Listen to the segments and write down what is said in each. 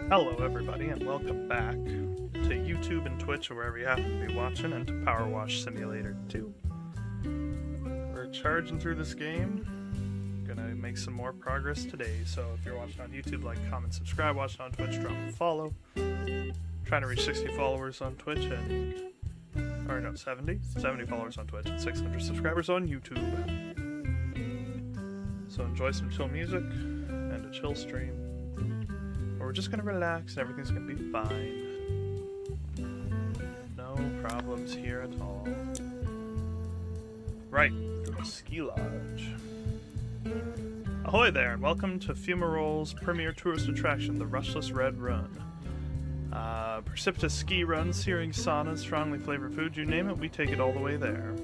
Hello everybody and welcome back to YouTube and Twitch or wherever you happen to be watching, and to PowerWash Simulator 2. We're charging through this game. Gonna make some more progress today, so if you're watching on YouTube, like, comment, subscribe. Watching on Twitch, drop a follow. Trying to reach 60 followers on Twitch and... or no, 70? 70 followers on Twitch and 600 subscribers on YouTube. So enjoy some chill music and a chill stream. We're just gonna relax and everything's gonna be fine. No problems here at all. Right, a ski lodge. Ahoy there, and welcome to Fumarole's premier tourist attraction, the Rushless Red Run. Precipitous ski runs, searing saunas, strongly flavored food, you name it, we take it all the way there.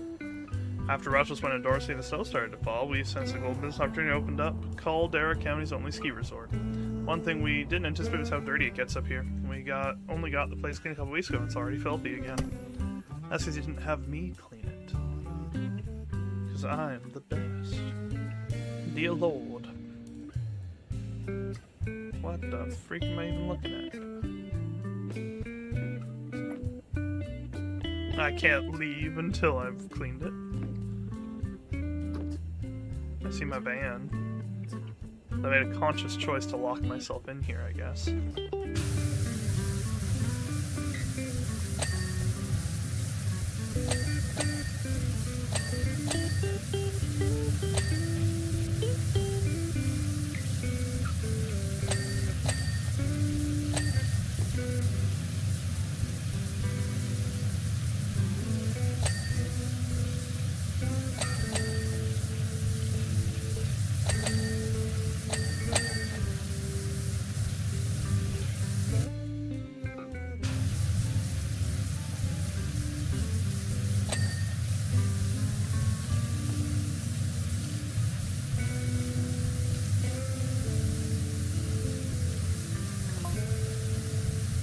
After Rushless went indoors and the snow started to fall, we sensed a golden business opportunity opened up, Caldera County's only ski resort. One thing we didn't anticipate was how dirty it gets up here. We only got the place cleaned a couple weeks ago and it's already filthy again. That's because you didn't have me clean it. Because I'm the best. Dear Lord. What the freak am I even looking at? I can't leave until I've cleaned it. I see my van. I made a conscious choice to lock myself in here, I guess.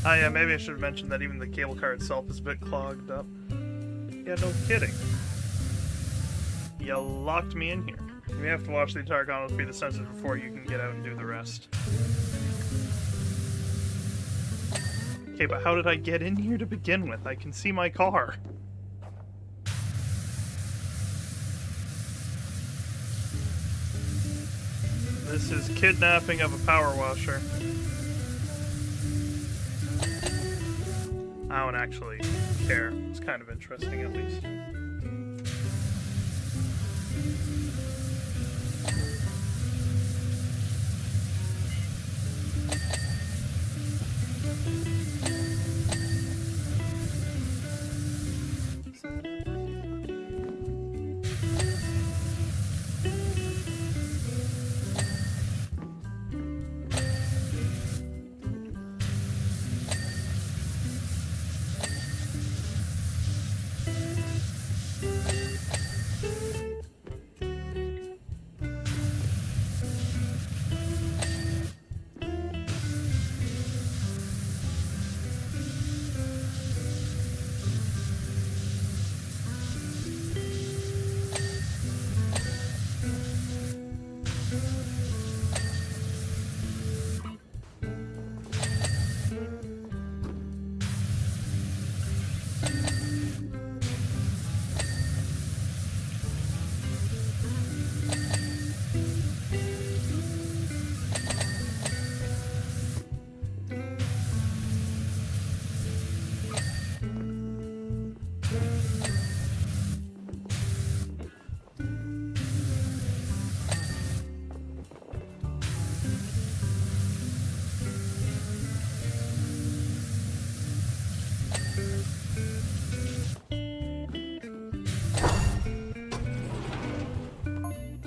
Oh yeah, maybe I should have mentioned that even the cable car itself is a bit clogged up. Yeah, no kidding. You locked me in here. You may have to watch the entire gauntlet to be the sensors before you can get out and do the rest. Okay, but how did I get in here to begin with? I can see my car. This is kidnapping of a power washer. I don't actually care. It's kind of interesting, at least.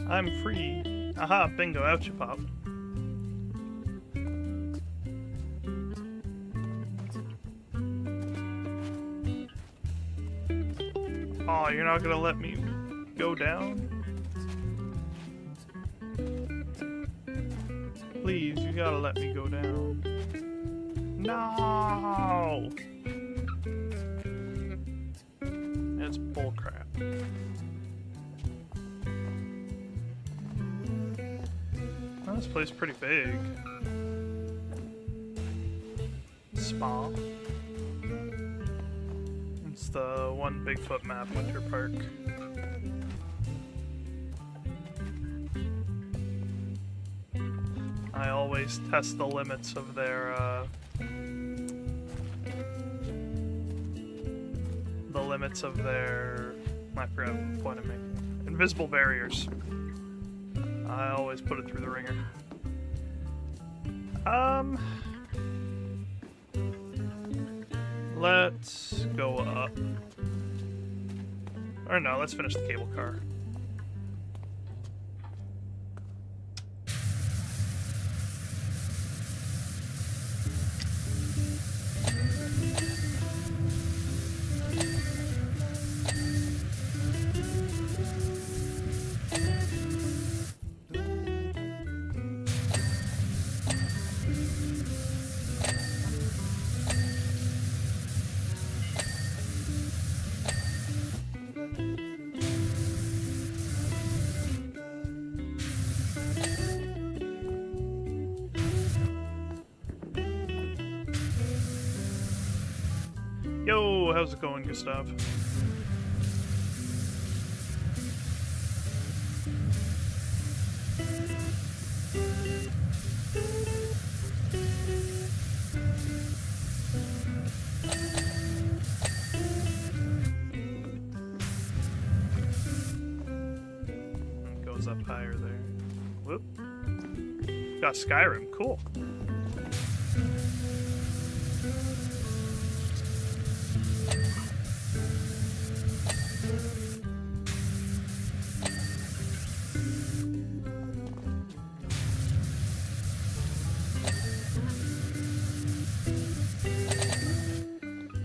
I'm free. Aha, bingo, out you pop. Oh, you're not gonna let me go down? Please, you gotta let me go down. No! It's bullcrap. Well, this place is pretty big. Spa. It's the One Bigfoot Map Winter Park. I always test the limits of their, I forgot what point I'm making. Invisible barriers. I always put it through the ringer. Let's go up. Or no, let's finish the cable car. Yo, how's it going, Gustav? It goes up higher there. Whoop. Got Skyrim, cool.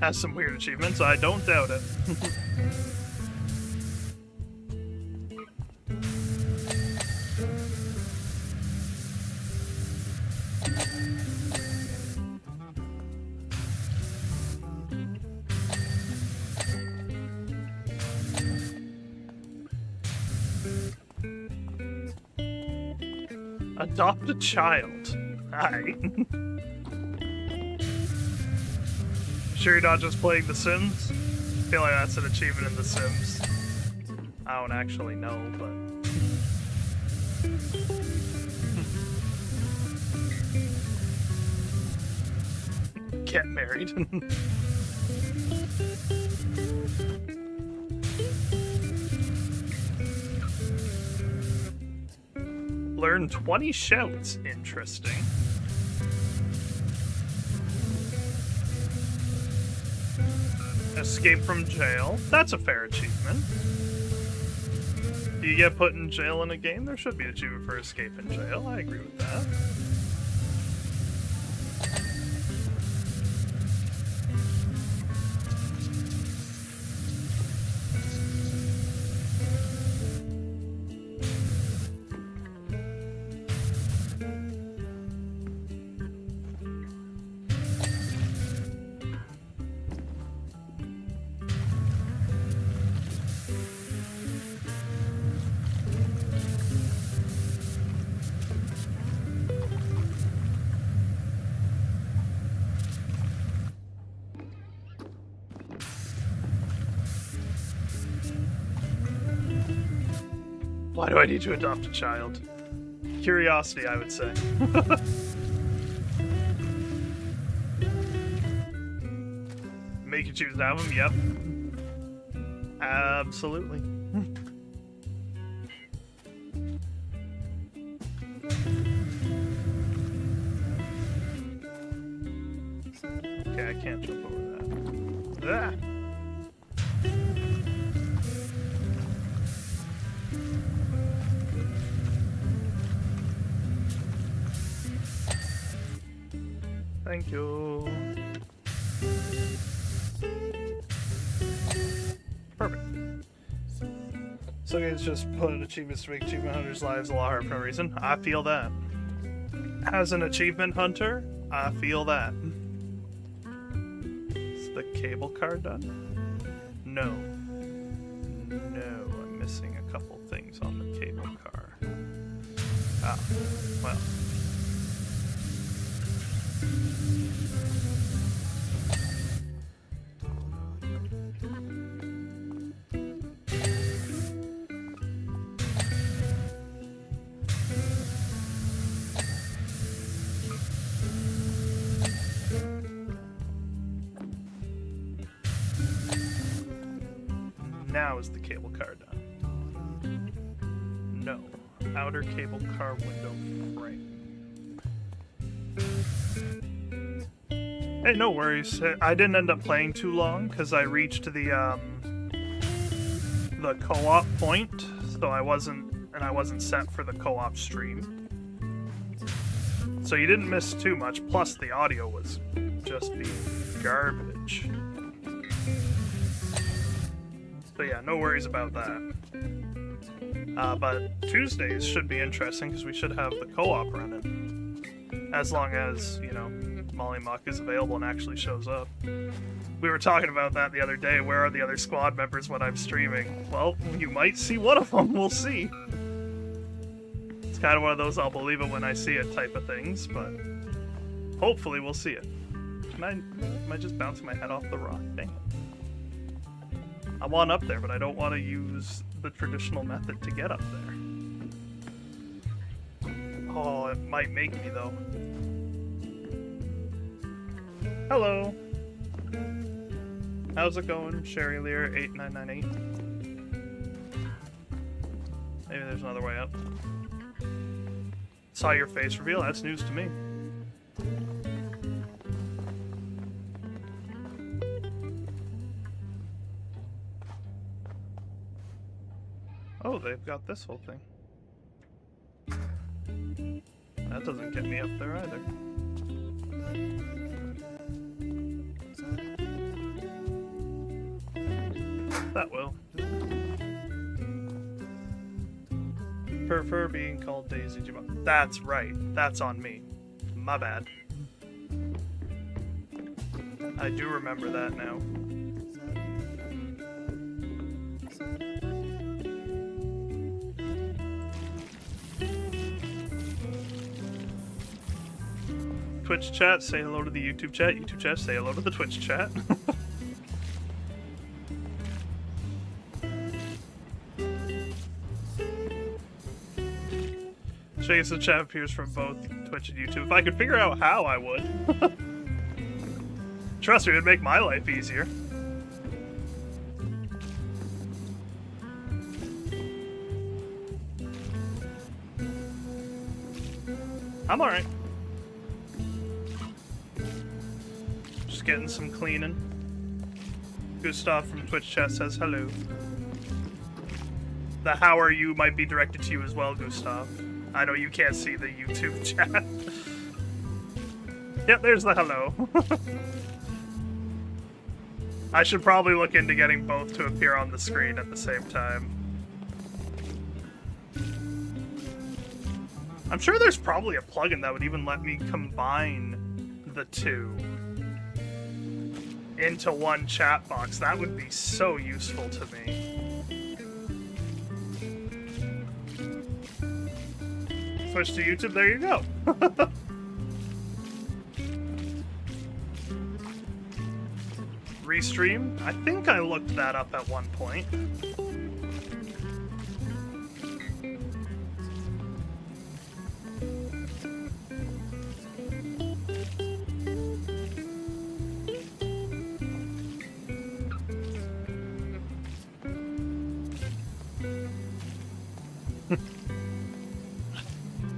Has some weird achievements, I don't doubt it. Adopt a child. Hi. Sure you're not just playing The Sims? I feel like that's an achievement in The Sims. I don't actually know, but... Get married. Learn 20 shouts. Interesting. Escape from jail. That's a fair achievement. Do you get put in jail in a game? There should be an achievement for escape in jail. I agree with that. Why do I need to adopt a child? Curiosity, I would say. Make you choose to have them? Yep. Absolutely. Okay, I can't jump over that. Ah! Thank you. Perfect. So guys just put achievements to make achievement hunters' lives a lot harder for no reason. I feel that. As an achievement hunter, I feel that. Is the cable car done? No. No, I'm missing a couple things on the cable car. Ah, well. Now is the cable car done? No. Outer cable car window frame. Hey, no worries. I didn't end up playing too long because I reached the co-op point, so I wasn't set for the co-op stream. So you didn't miss too much, plus the audio was just being garbage. So yeah, no worries about that. But Tuesdays should be interesting because we should have the co-op running. As long as, you know, Molly Muck is available and actually shows up. We were talking about that the other day. Where are the other squad members when I'm streaming? Well, you might see one of them. We'll see. It's kind of one of those I'll believe it when I see it type of things, but hopefully we'll see it. Am I just bouncing my head off the rock? Dang it. I want up there, but I don't want to use the traditional method to get up there. Oh, it might make me, though. Hello. How's it going, Sherry Lear 8998? Maybe there's another way up. Saw your face reveal, that's news to me. Oh, they've got this whole thing. That doesn't get me up there either. That will. Prefer being called Daisy Jabba. That's right. That's on me. My bad. I do remember that now. Twitch chat, say hello to the YouTube chat. YouTube chat, say hello to the Twitch chat. Shakes the chat appears from both Twitch and YouTube. If I could figure out how, I would. Trust me, it would make my life easier. I'm alright. Just getting some cleaning. Gustav from Twitch chat says hello. The how are you might be directed to you as well, Gustav. I know you can't see the YouTube chat. Yep, there's the hello. I should probably look into getting both to appear on the screen at the same time. I'm sure there's probably a plugin that would even let me combine the two into one chat box. That would be so useful to me. Switch to YouTube, there you go. Restream? I think I looked that up at one point.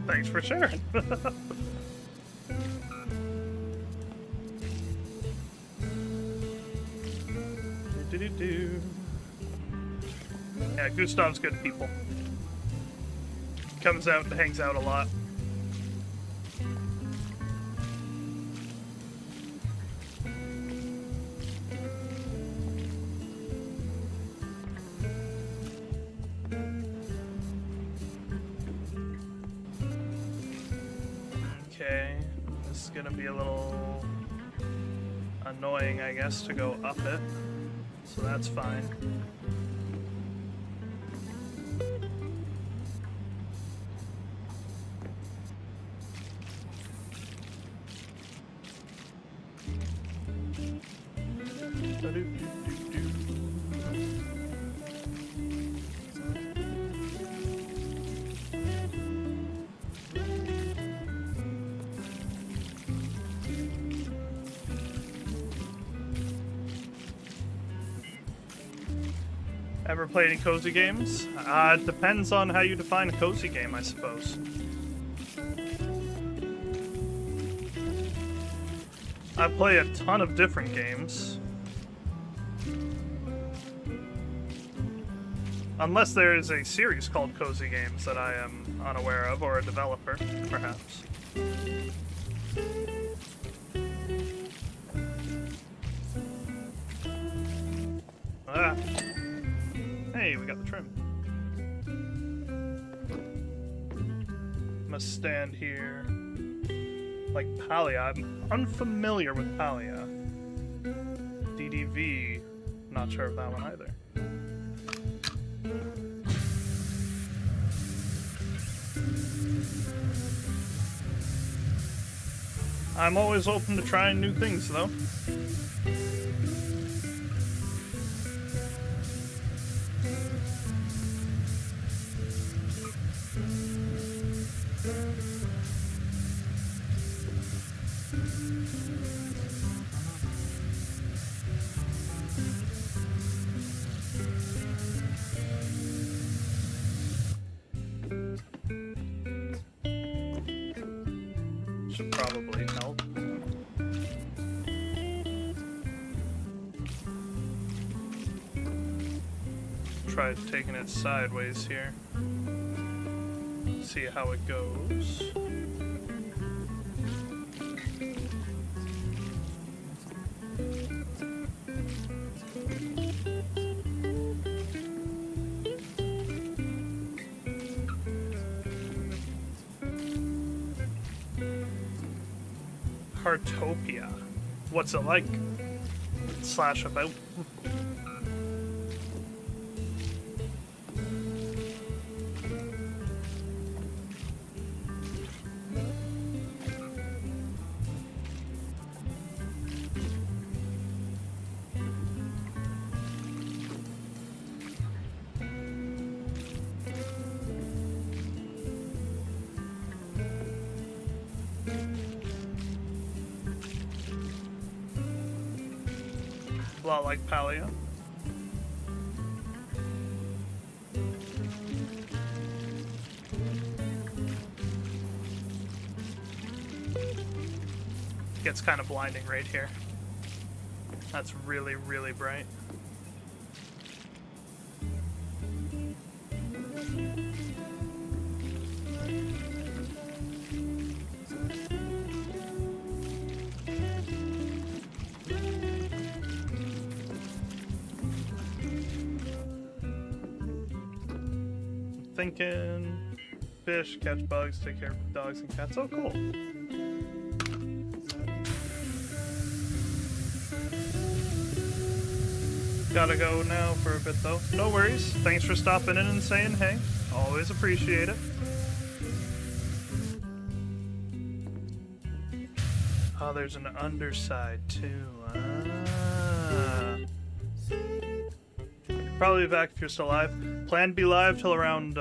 Thanks for sharing. Yeah, Gustav's good people. Comes out and hangs out a lot. Okay, this is gonna be a little annoying, I guess, to go up it. So that's fine. Ever played any cozy games? It depends on how you define a cozy game, I suppose. I play a ton of different games. Unless there is a series called Cozy Games that I am unaware of, or a developer, perhaps. Ah. Hey, we got the trim. Must stand here. Like Palia. I'm unfamiliar with Palia. DDV. Not sure of that one either. I'm always open to trying new things, though. Should probably help. Try taking it sideways here. See how it goes. Heartopia. What's it like? Slash about. A lot like Palia. Gets kind of blinding right here. That's really, really bright. Thinking fish, catch bugs, take care of dogs and cats. Oh, cool. Gotta go now for a bit though. No worries. Thanks for stopping in and saying hey. Always appreciate it. Oh, there's an underside too. Probably be back if you're still live. Plan to be live till around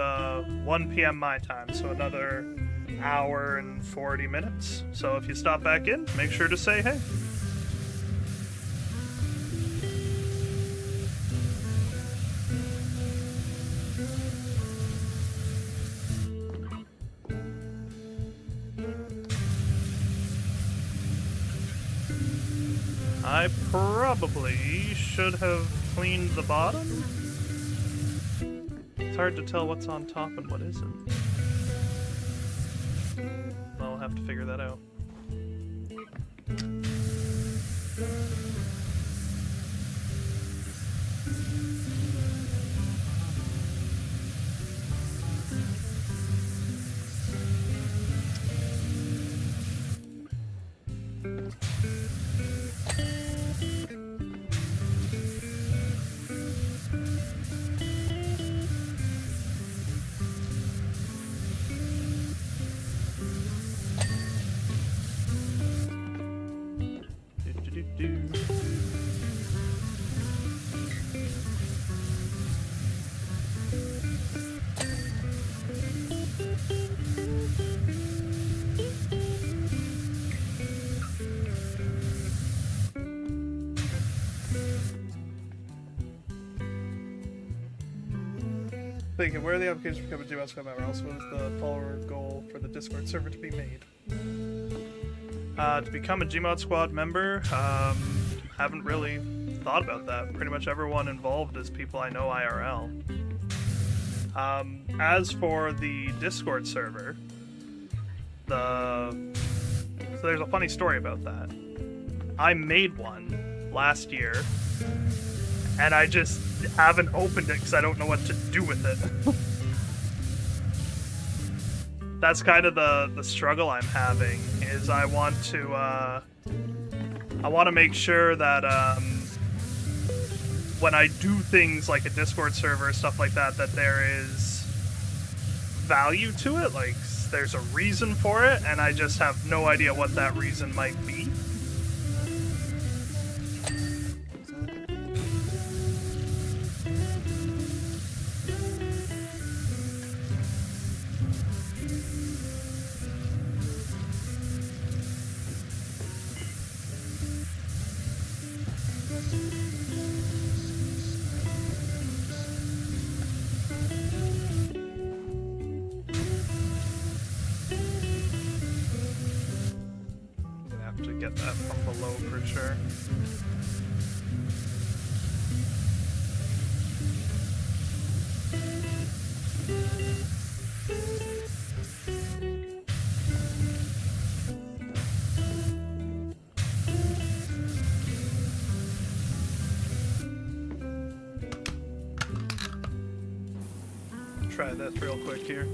1 p.m. my time, so another hour and 40 minutes. So if you stop back in, make sure to say hey. I probably should have cleaned the bottom. It's hard to tell what's on top and what isn't. I'll have to figure that out. Thinking, where are the applications to become a Gmail squad member? Also, what is the follower goal for the Discord server to be made? To become a Gmod squad member, haven't really thought about that. Pretty much everyone involved is people I know IRL. As for the Discord server, so there's a funny story about that. I made one last year, and I just haven't opened it because I don't know what to do with it. That's kind of the struggle I'm having, is I want to make sure that when I do things like a Discord server, stuff like that, that there is value to it, like there's a reason for it, and I just have no idea what that reason might be. Get that from below for sure. Try this real quick here.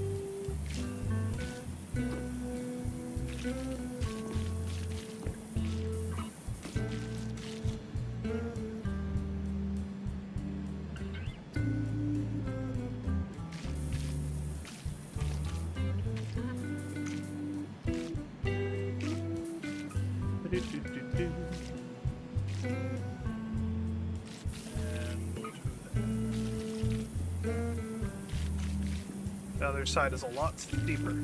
The other side is a lot steeper.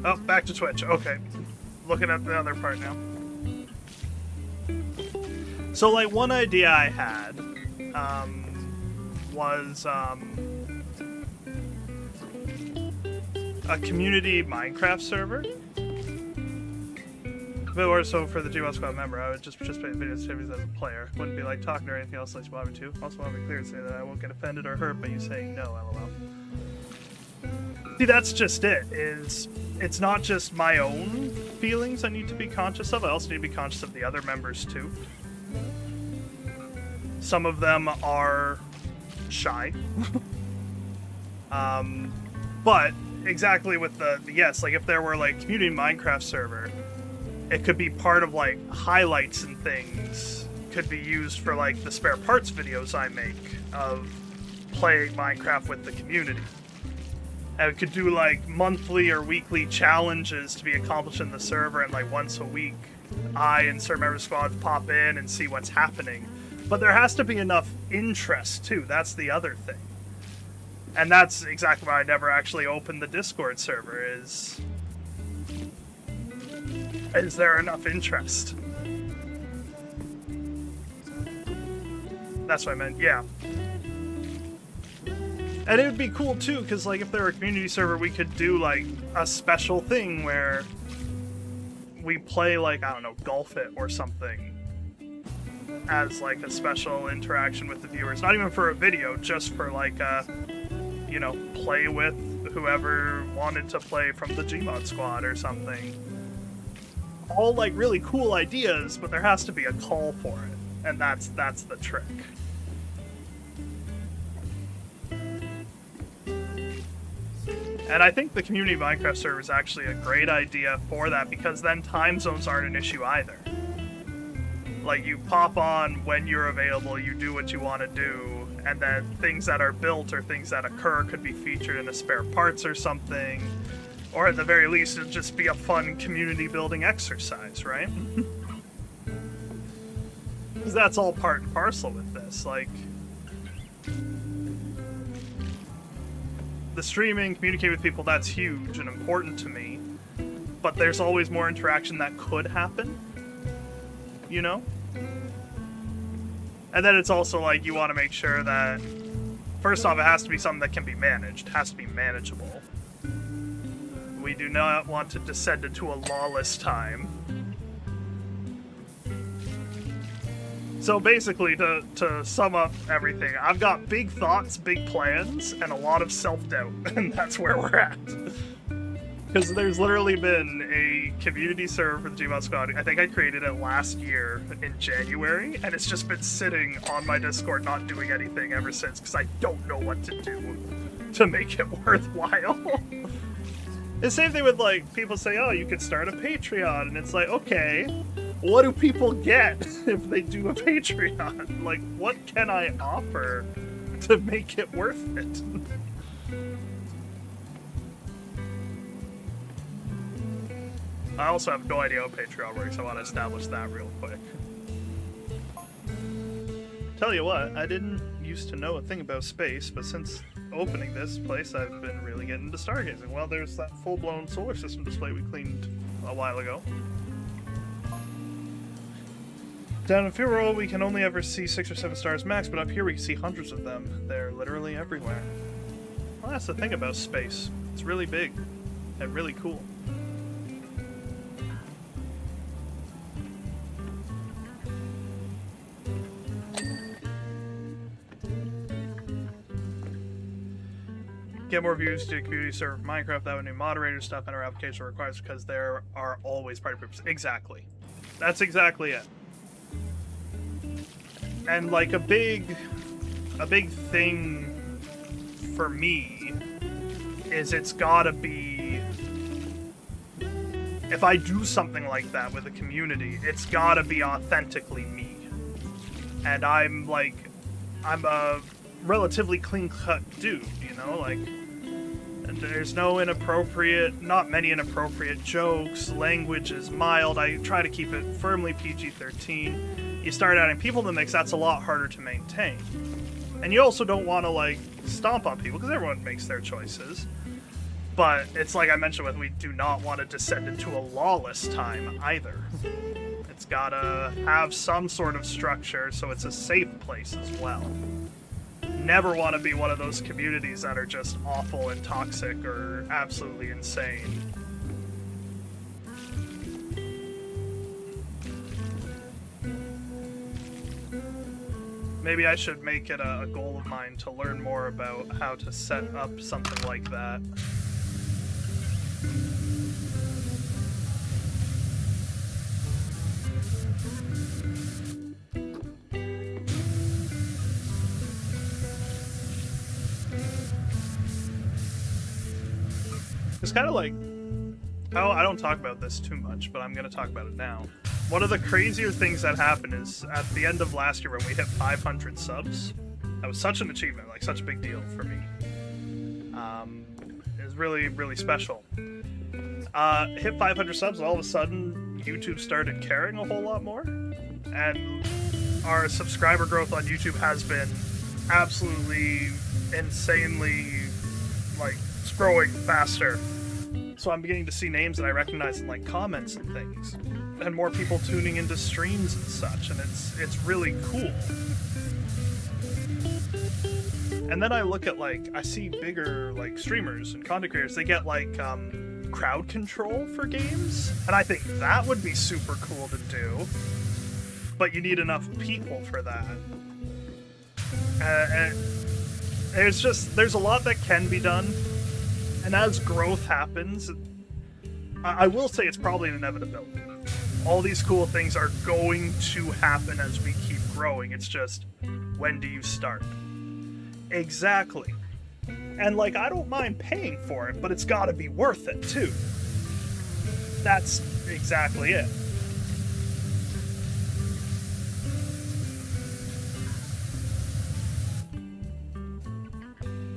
Oh, back to Twitch. Okay. Looking at the other part now. So, like, one idea I had was a community Minecraft server. Or so for the Gmail squad member, I would just participate in videos as a player. Wouldn't be like talking or anything else like you want me to. Also want to be clear and say that I won't get offended or hurt by you saying no, lol. See, that's just it, it's not just my own feelings I need to be conscious of, I also need to be conscious of the other members too. Some of them are shy. But exactly with the yes, like if there were like community Minecraft server, it could be part of like highlights and things, could be used for like the spare parts videos I make of playing Minecraft with the community. And we could do like monthly or weekly challenges to be accomplished in the server, and like once a week I and certain member squads pop in and see what's happening. But there has to be enough interest too, that's the other thing. And that's exactly why I never actually opened the Discord server, is there enough interest? That's what I meant, yeah. And it would be cool too, because like if there were a community server, we could do like a special thing where we play like, I don't know, Golf It or something as like a special interaction with the viewers. Not even for a video, just for like a, you know, play with whoever wanted to play from the Gmod squad or something. All like really cool ideas, but there has to be a call for it, and that's the trick. And I think the community Minecraft server is actually a great idea for that, because then time zones aren't an issue either. Like, you pop on when you're available, you do what you want to do, and then things that are built or things that occur could be featured in a spare parts or something, or at the very least, it'll just be a fun community building exercise, right? Because that's all part and parcel with this. Like, the streaming, communicate with people, that's huge and important to me. But there's always more interaction that could happen, you know? And then it's also like, you want to make sure that, first off, it has to be something that can be managed. It has to be manageable. We do not want to descend into a lawless time. So basically, to sum up everything, I've got big thoughts, big plans, and a lot of self-doubt, and that's where we're at. Because there's literally been a community server for the Gmod Squad. I think I created it last year in January, and it's just been sitting on my Discord not doing anything ever since, because I don't know what to do to make it worthwhile. The same thing with, like, people say, oh, you could start a Patreon, and it's like, okay, what do people get if they do a Patreon? Like, what can I offer to make it worth it? I also have no idea how Patreon works, so I want to establish that real quick. Tell you what, I didn't used to know a thing about space, but since opening this place, I've been really getting into stargazing. Well, there's that full-blown solar system display we cleaned a while ago. Down in Firo, we can only ever see 6 or 7 stars max, but up here we can see hundreds of them. They're literally everywhere. Well, that's the thing about space. It's really big and really cool. Get more views to community server Minecraft. That would new moderator stuff and our application requires, because there are always party groups. Exactly. That's exactly it. And like a big thing for me is it's gotta be, if I do something like that with a community, it's gotta be authentically me. And I'm a relatively clean-cut dude, you know, like, and there's no not many inappropriate jokes, language is mild, I try to keep it firmly PG-13. You start adding people to the mix, that's a lot harder to maintain. And you also don't want to, like, stomp on people, because everyone makes their choices. But it's like I mentioned with, we do not want to descend into a lawless time, either. It's gotta have some sort of structure, so it's a safe place as well. Never want to be one of those communities that are just awful and toxic or absolutely insane. Maybe I should make it a goal of mine to learn more about how to set up something like that. It's kind of like, oh, I don't talk about this too much, but I'm going to talk about it now. One of the crazier things that happened is at the end of last year when we hit 500 subs. That was such an achievement, like such a big deal for me. It was really, really special. Hit 500 subs, and all of a sudden, YouTube started caring a whole lot more. And our subscriber growth on YouTube has been absolutely insanely, like, it's growing faster. So I'm beginning to see names that I recognize in, like, comments and things. And more people tuning into streams and such, and it's really cool. And then I look at, like, I see bigger, like, streamers and content creators, they get, like, crowd control for games, and I think that would be super cool to do, but you need enough people for that. And there's a lot that can be done, and as growth happens, I will say it's probably an inevitability. All these cool things are going to happen as we keep growing. It's just, when do you start? Exactly. And, like, I don't mind paying for it, but it's gotta be worth it, too. That's exactly it.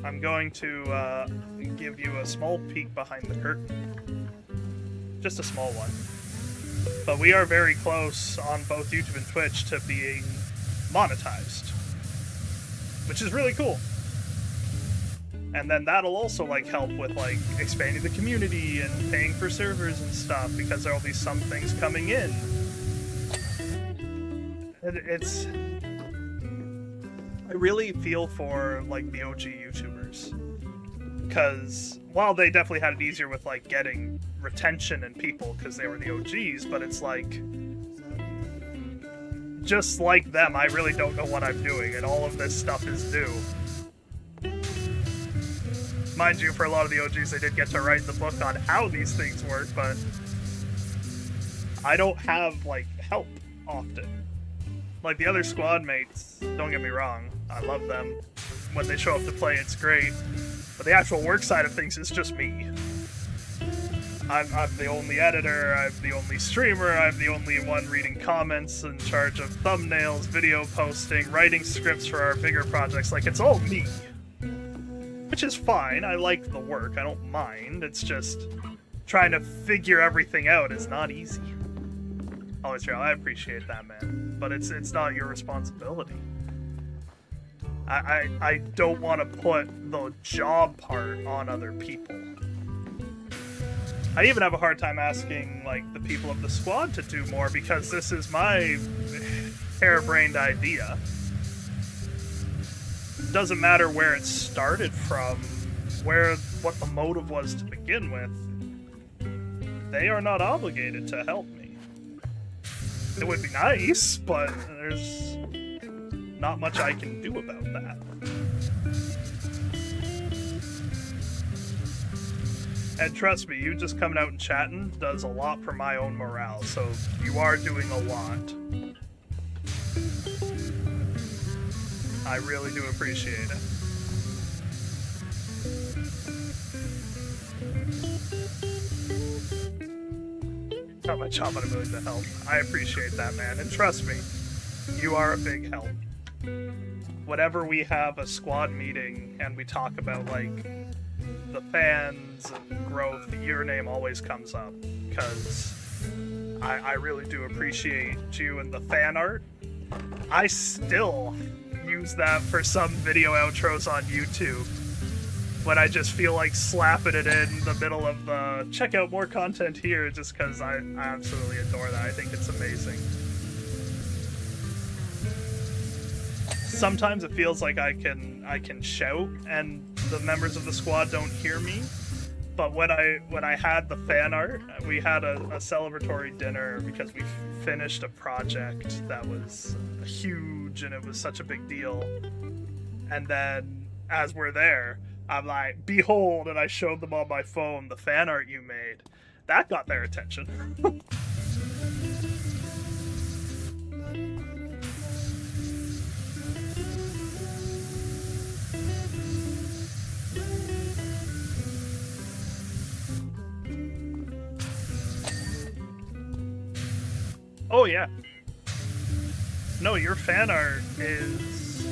I'm going to give you a small peek behind the curtain. Just a small one. But we are very close on both YouTube and Twitch to being monetized, which is really cool. And then that'll also like help with like expanding the community and paying for servers and stuff, because there'll be some things coming in. It's I really feel for like the OG YouTubers, because while they definitely had it easier with like getting retention and people because they were the OGs, but it's like, just like them, I really don't know what I'm doing, and all of this stuff is new. Mind you, for a lot of the OGs, they did get to write the book on how these things work, but I don't have like help often. Like the other squad mates, don't get me wrong, I love them. When they show up to play, it's great. But the actual work side of things is just me. I'm the only editor, I'm the only streamer, I'm the only one reading comments, in charge of thumbnails, video posting, writing scripts for our bigger projects. Like, it's all me. Which is fine, I like the work, I don't mind. It's just trying to figure everything out is not easy. Oh, it's real, I appreciate that, man. But it's not your responsibility. I don't want to put the job part on other people. I even have a hard time asking, like, the people of the squad to do more, because this is my harebrained idea. It doesn't matter where it started from, what the motive was to begin with. They are not obligated to help me. It would be nice, but there's not much I can do about that. And trust me, you just coming out and chatting does a lot for my own morale, so you are doing a lot. I really do appreciate it. Not my job, but I'm willing to help. I appreciate that, man, and trust me, you are a big help. Whenever we have a squad meeting and we talk about, like, the fans and growth, your name always comes up, because I really do appreciate you and the fan art. I still use that for some video outros on YouTube when I just feel like slapping it in the middle of the check out more content here, just because I absolutely adore that. I think it's amazing. Sometimes it feels like I can shout and the members of the squad don't hear me. But when I had the fan art, we had a celebratory dinner because we finished a project that was huge and it was such a big deal. And then as we're there, I'm like, behold, and I showed them on my phone the fan art you made. That got their attention. Oh yeah. No, your fan art is...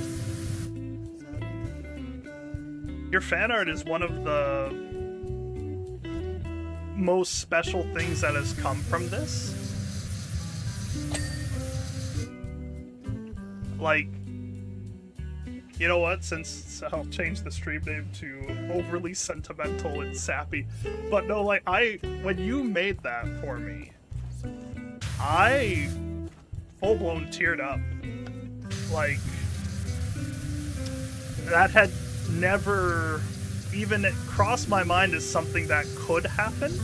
Your fan art is one of the most special things that has come from this. Like, you know what, since I'll change the stream name to overly sentimental and sappy, but no, like, when you made that for me, I full-blown teared up. Like, that had never even crossed my mind as something that could happen,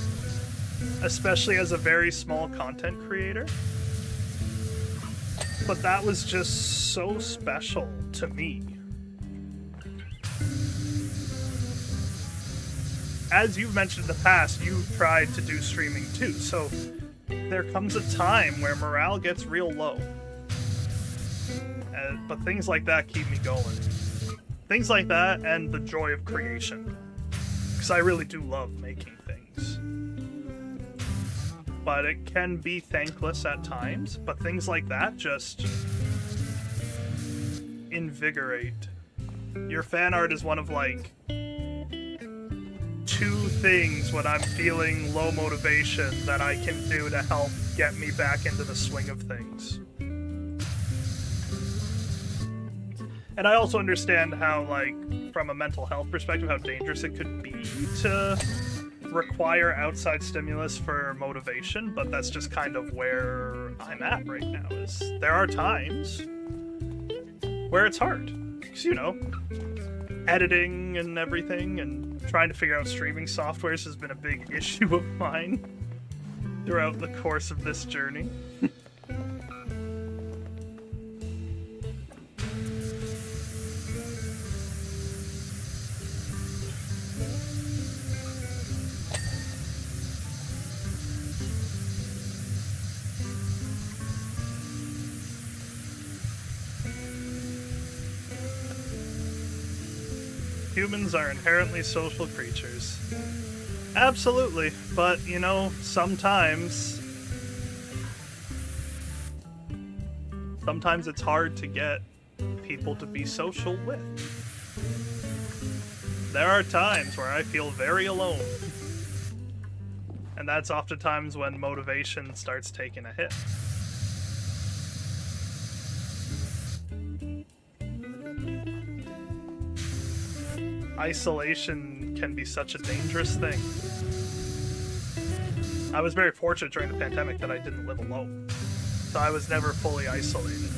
especially as a very small content creator. But that was just so special to me. As you've mentioned in the past, you've tried to do streaming too, so there comes a time where morale gets real low. But things like that keep me going. Things like that and the joy of creation. Because I really do love making things. But it can be thankless at times, but things like that just invigorate. Your fan art is one of, like, two things when I'm feeling low motivation that I can do to help get me back into the swing of things. And I also understand how, like, from a mental health perspective, how dangerous it could be to require outside stimulus for motivation, but that's just kind of where I'm at right now. Is there are times where it's hard. Because, you know, editing and everything, and trying to figure out streaming softwares has been a big issue of mine throughout the course of this journey. Humans are inherently social creatures. Absolutely, but, you know, sometimes it's hard to get people to be social with. There are times where I feel very alone. And that's oftentimes when motivation starts taking a hit. Isolation can be such a dangerous thing. I was very fortunate during the pandemic that I didn't live alone, so I was never fully isolated.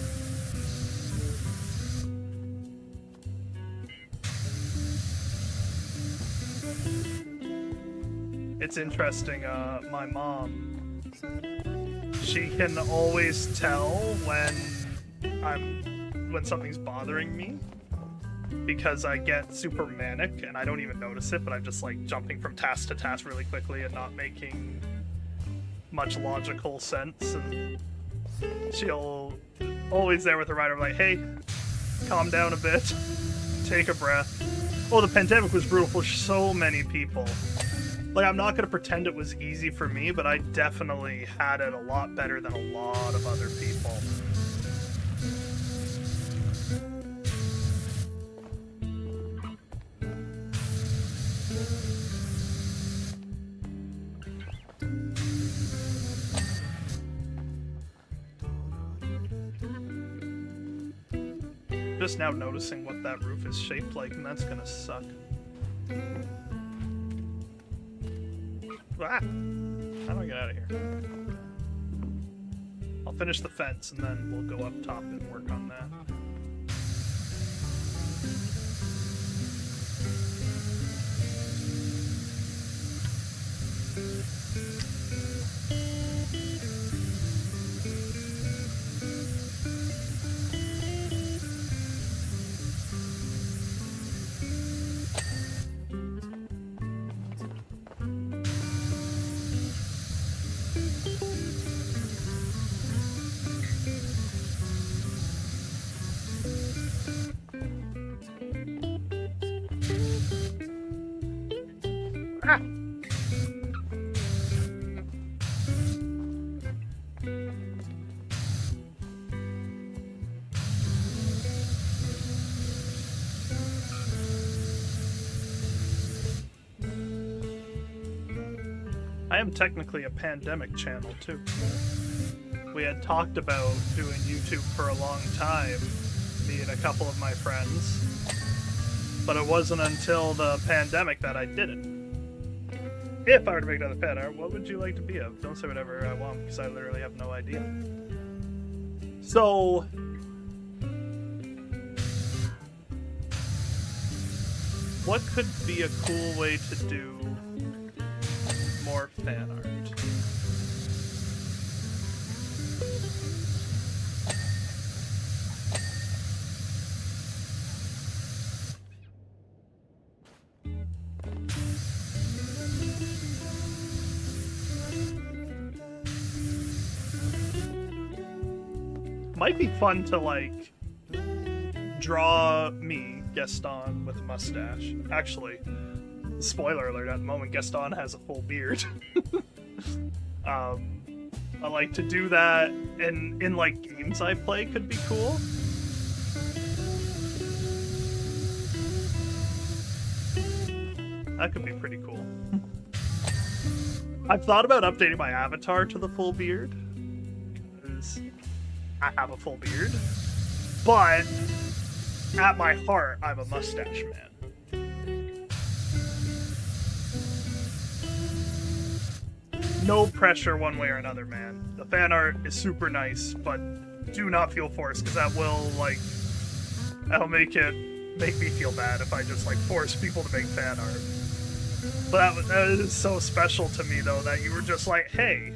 It's interesting, my mom, she can always tell when something's bothering me, because I get super manic and I don't even notice it, but I'm just like jumping from task to task really quickly and not making much logical sense, and she'll always there with a reminder like, hey, calm down a bit, take a breath. Oh, the pandemic was brutal for so many people. Like, I'm not gonna pretend it was easy for me, but I definitely had it a lot better than a lot of other people. Just now noticing what that roof is shaped like, and that's gonna suck. Ah! How do I get out of here? I'll finish the fence and then we'll go up top and work on that. Ah! I am technically a pandemic channel too. We had talked about doing YouTube for a long time, me and a couple of my friends, but it wasn't until the pandemic that I did it. If I were to make another fan art, what would you like to be of? Don't say whatever I want, because I literally have no idea. So, what could be a cool way to do more fan art? Might be fun to, like, draw me, Gaston, with a mustache. Actually, spoiler alert, at the moment, Gaston has a full beard. I like to do that, and in, like, games I play could be cool. That could be pretty cool. I've thought about updating my avatar to the full beard, because I have a full beard, but at my heart, I'm a mustache man. No pressure one way or another, man. The fan art is super nice, but do not feel forced, because that will, like, that'll make me feel bad if I just, like, force people to make fan art. But that is so special to me, though, that you were just like, hey,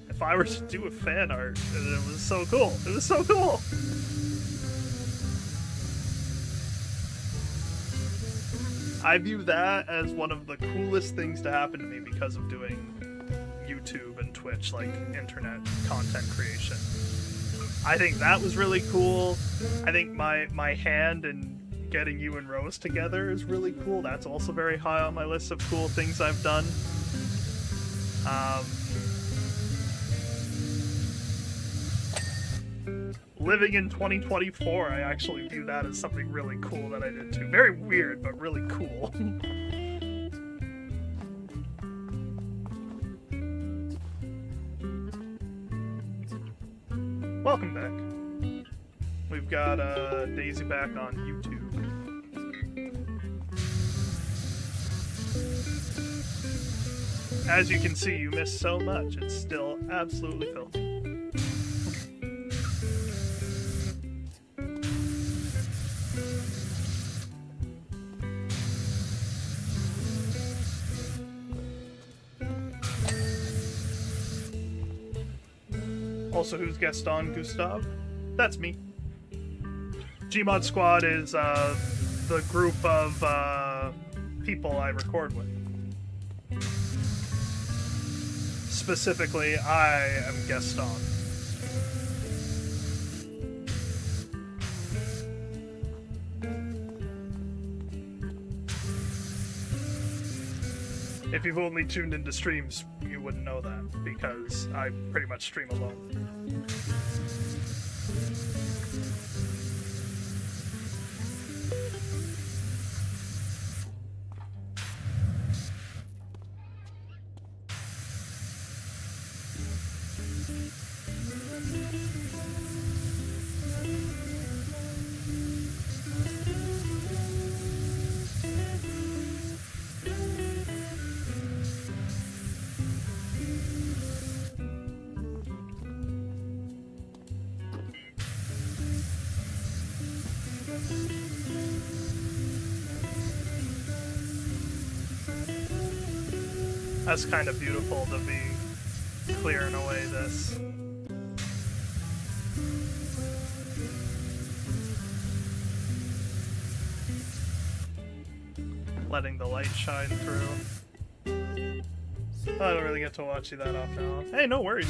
if I were to do a fan art, and it was so cool. It was so cool! I view that as one of the coolest things to happen to me because of doing YouTube and Twitch, like internet content creation. I think that was really cool. I think my hand in getting you and Rose together is really cool. That's also very high on my list of cool things I've done. Living in 2024, I actually view that as something really cool that I did too. Very weird, but really cool. Welcome back. We've got Daisy back on YouTube. As you can see, you missed so much. It's still absolutely filthy. Also, who's guest on Gustav? That's me. Gmod Squad is the group of people I record with. Specifically, I am guest on. If you've only tuned into streams, you wouldn't know that, because I pretty much stream alone. That's kind of beautiful to be clearing away this. Letting the light shine through. I don't really get to watch you that often. Hey, no worries.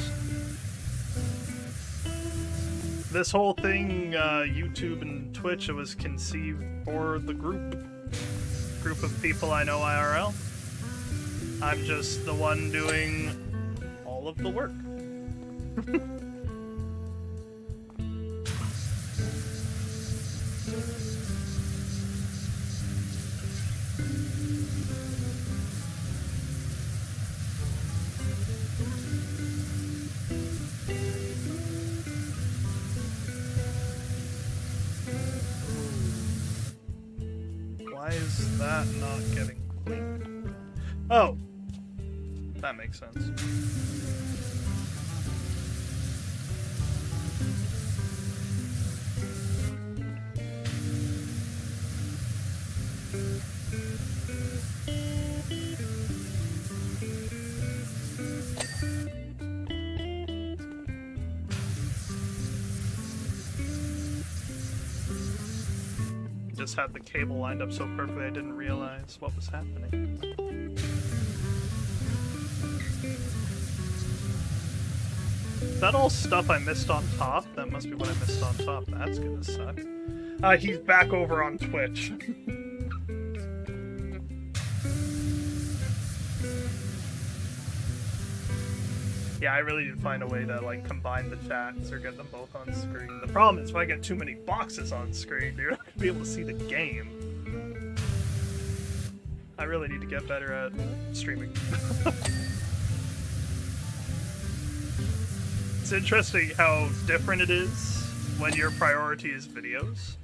This whole thing, YouTube and Twitch, it was conceived for the group of people I know IRL. I'm just the one doing all of the work. Why is that not getting cleaned? Oh! That makes sense. Just had the cable lined up so perfectly I didn't realize what was happening. Is that all stuff I missed on top? That must be what I missed on top. That's gonna suck. He's back over on Twitch. Yeah, I really need to find a way to, like, combine the chats or get them both on screen. The problem is if I get too many boxes on screen, you're not gonna be able to see the game. I really need to get better at streaming. It's interesting how different it is when your priority is videos.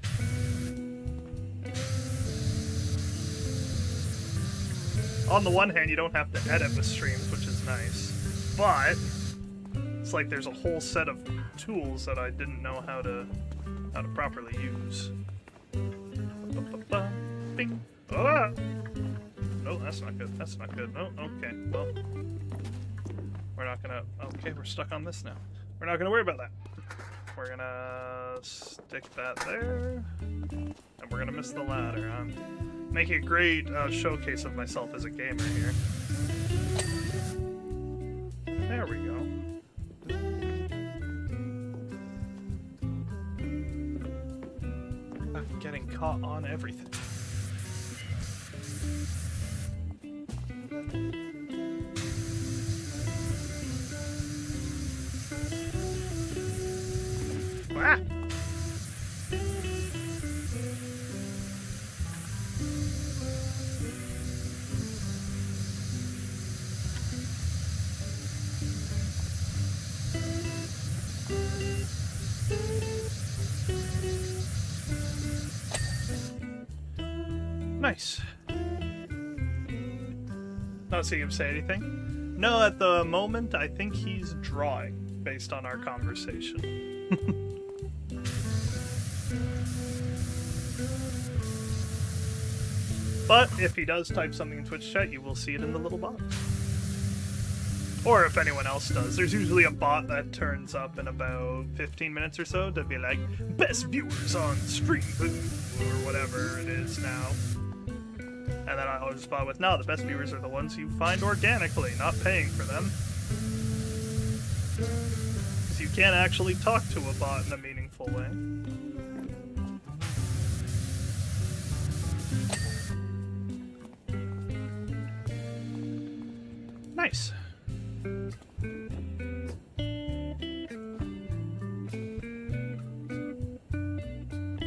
on the one hand, you don't have to edit with streams, which is nice, but it's like there's a whole set of tools that I didn't know how to properly use. Bing. Ah! No, that's not good. That's not good. Oh, okay. Well, we're not gonna. Okay, we're stuck on this now. We're not gonna worry about that. We're gonna stick that there, and we're gonna miss the ladder. I'm making a great showcase of myself as a gamer here. There we go. I'm getting caught on everything. Ah! Nice. Not seeing him say anything. No, at the moment, I think he's drawing, based on our conversation. But if he does type something in Twitch chat, you will see it in the little box. Or if anyone else does. There's usually a bot that turns up in about 15 minutes or so to be like, best viewers on stream, or whatever it is now. And then I always respond with, no, the best viewers are the ones you find organically, not paying for them. Because you can't actually talk to a bot in a meaningful way. Nice.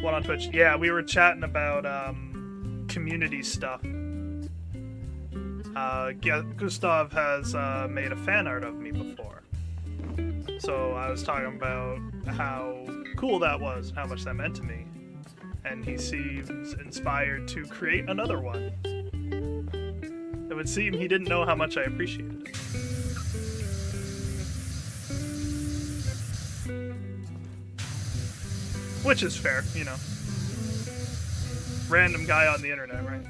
What on Twitch? Yeah, we were chatting about community stuff. Gustav has made a fan art of me before. So I was talking about how cool that was, how much that meant to me. And he seems inspired to create another one. It would seem he didn't know how much I appreciated it. Which is fair, you know. Random guy on the internet, right?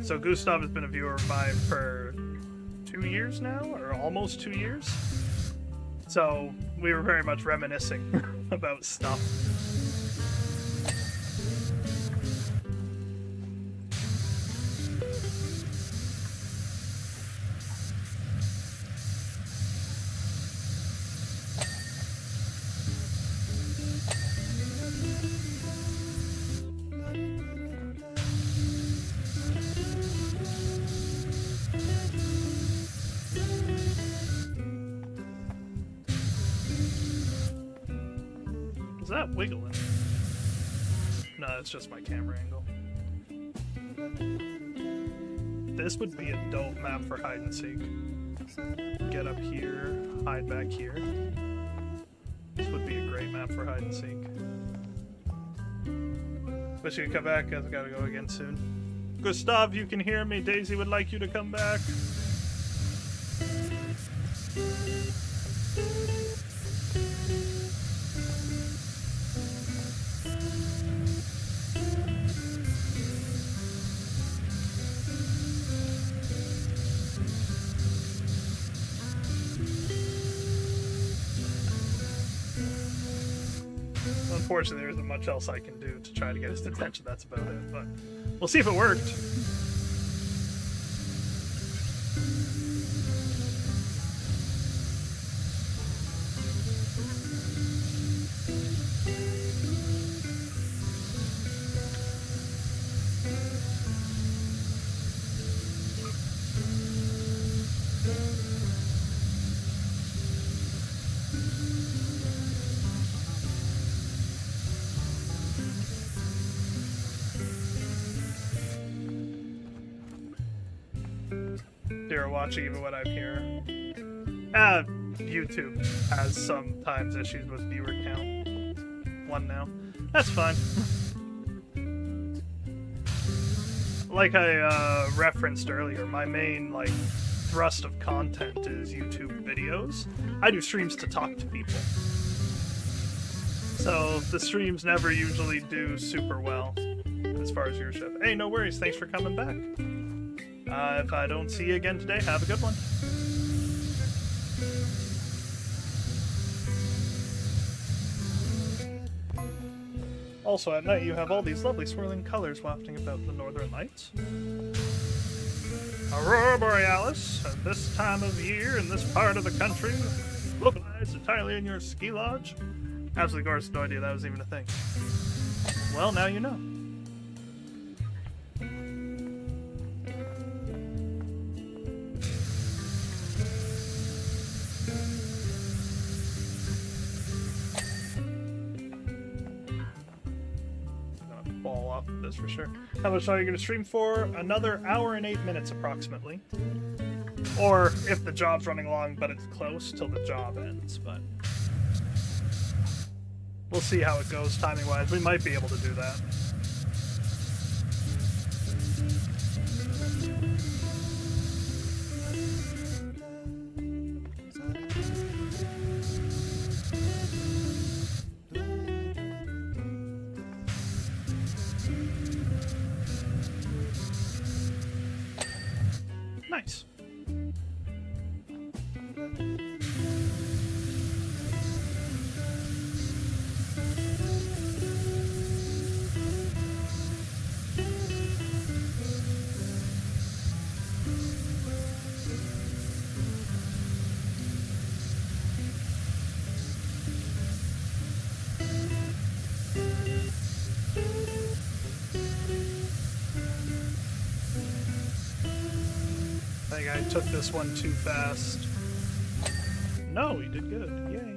So Gustav has been a viewer of mine for 2 years now, or almost 2 years. So we were very much reminiscing about stuff. That wiggling? No, it's just my camera angle. This would be a dope map for hide and seek. Get up here, hide back here. This would be a great map for hide and seek. Wish you could come back, I've gotta go again soon. Gustav, you can hear me. Daisy would like you to come back. Unfortunately, there isn't much else I can do to try to get his attention. That's about it, but we'll see if it worked. watching even when I'm here. YouTube has sometimes issues with viewer count. 1 now. That's fine. Like I referenced earlier, my main thrust of content is YouTube videos. I do streams to talk to people. So the streams never usually do super well as far as viewership. Hey, no worries, thanks for coming back. If I don't see you again today, have a good one. Also, at night, you have all these lovely swirling colors wafting about the northern lights. Aurora Borealis, at this time of year in this part of the country, localized entirely in your ski lodge. Absolutely, of course, no idea that was even a thing. Well, now you know. Fall off of this for sure. How much are you going to stream for? Another hour and 8 minutes approximately. Or if the job's running long but it's close till the job ends, but we'll see how it goes timing wise. We might be able to do that. Nice. I took this one too fast. No, he did good. Yay.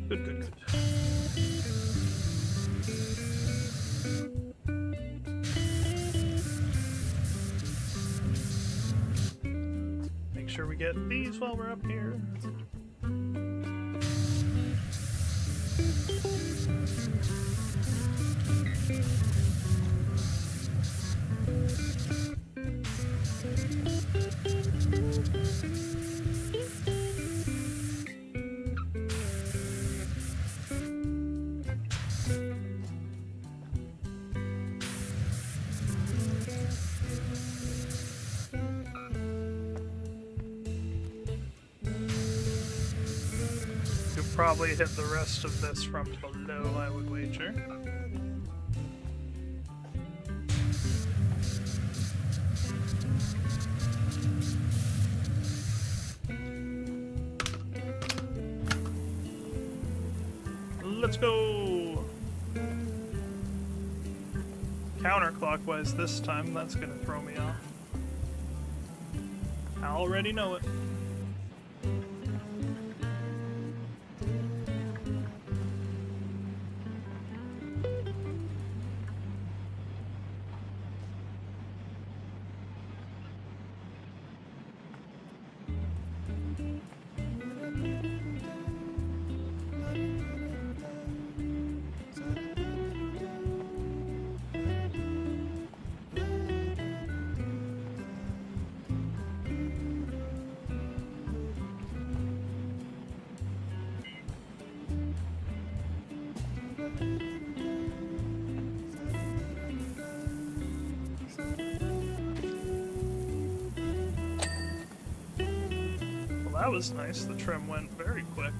Good, good, good. Make sure we get these while we're up here. Probably hit the rest of this from below, I would wager. Let's go! Counterclockwise this time, that's gonna throw me off. I already know it. that was nice. The trim went very quick.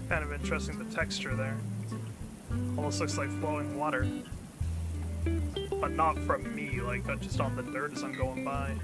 Kind of interesting, the texture there. Almost looks like flowing water. But not from me, like just on the dirt as I'm going by.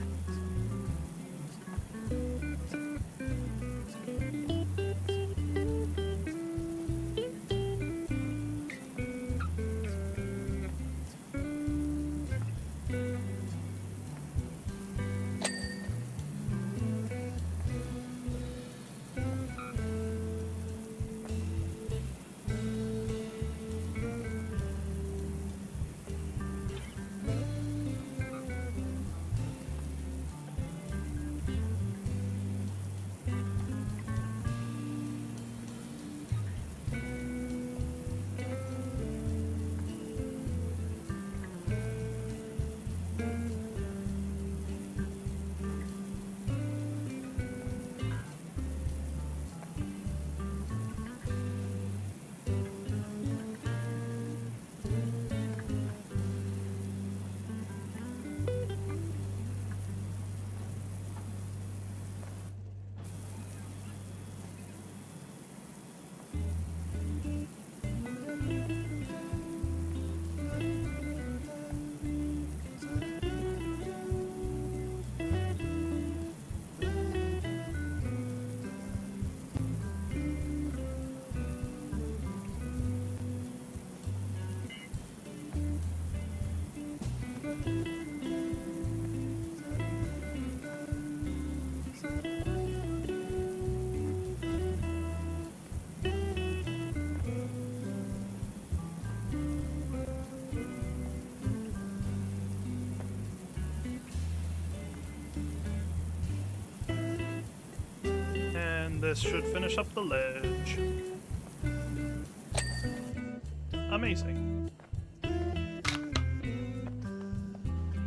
This should finish up the ledge. Amazing.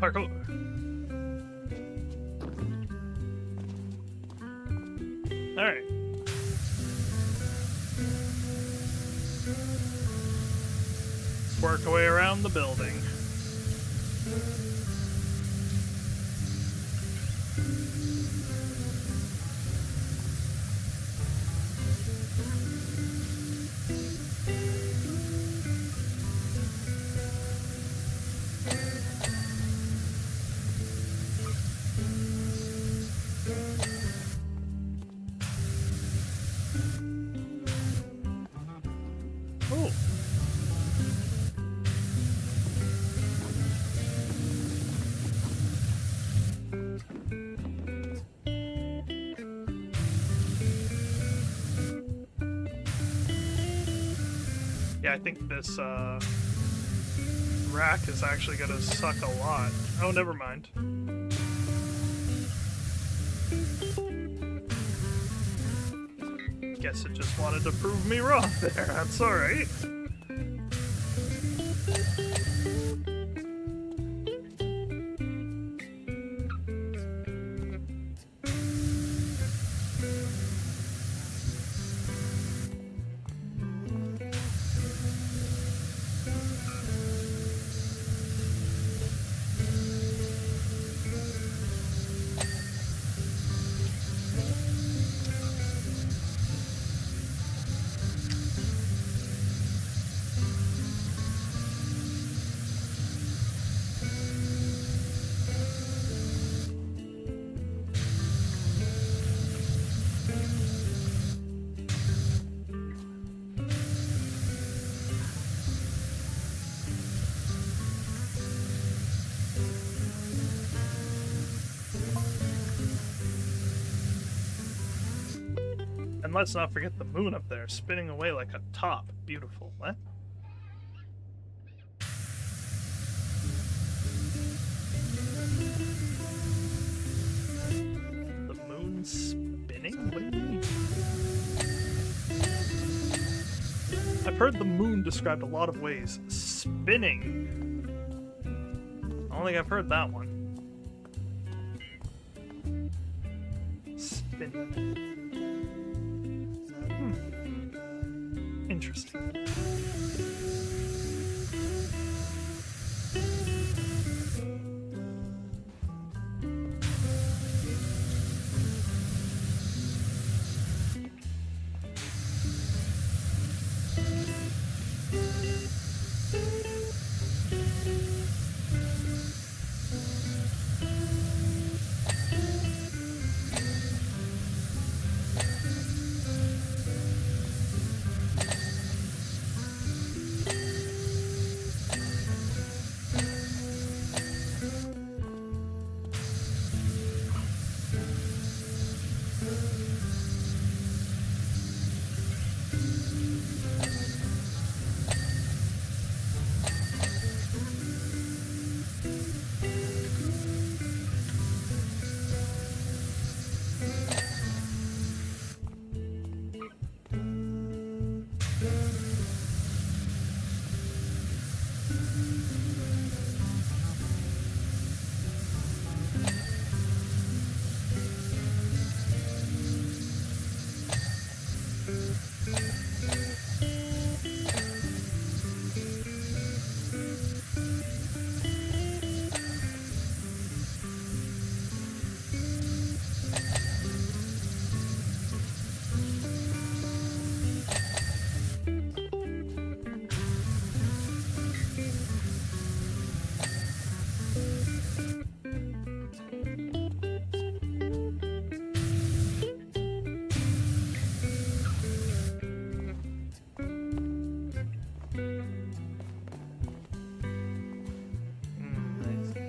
Parkour. Alright. Work our way around the building. Yeah, I think this rack is actually gonna suck a lot. Oh, never mind. Guess it just wanted to prove me wrong there. That's alright. And let's not forget the moon up there, spinning away like a top. Beautiful. What? The moon spinning? What do you mean? I've heard the moon described a lot of ways. Spinning. I don't think I've heard that one. Spinning. Interesting.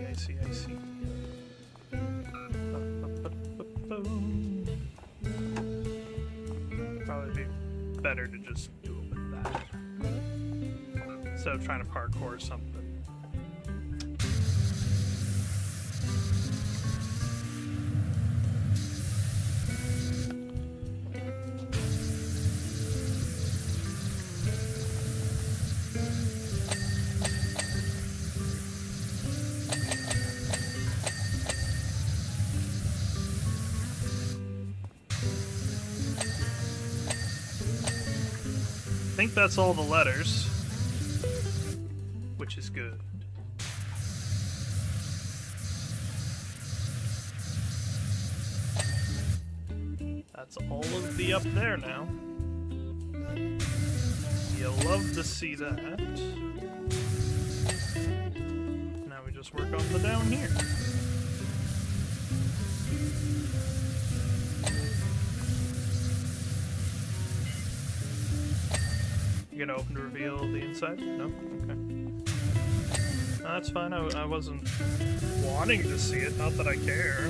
I see. Probably be better to just do it with that instead of trying to parkour something. I think that's all the letters, which is good. That's all of the up there now. You'll love to see that. Now we just work on the down here. You gonna open to reveal the inside? No? Okay. No, that's fine. I wasn't wanting to see it. Not that I care.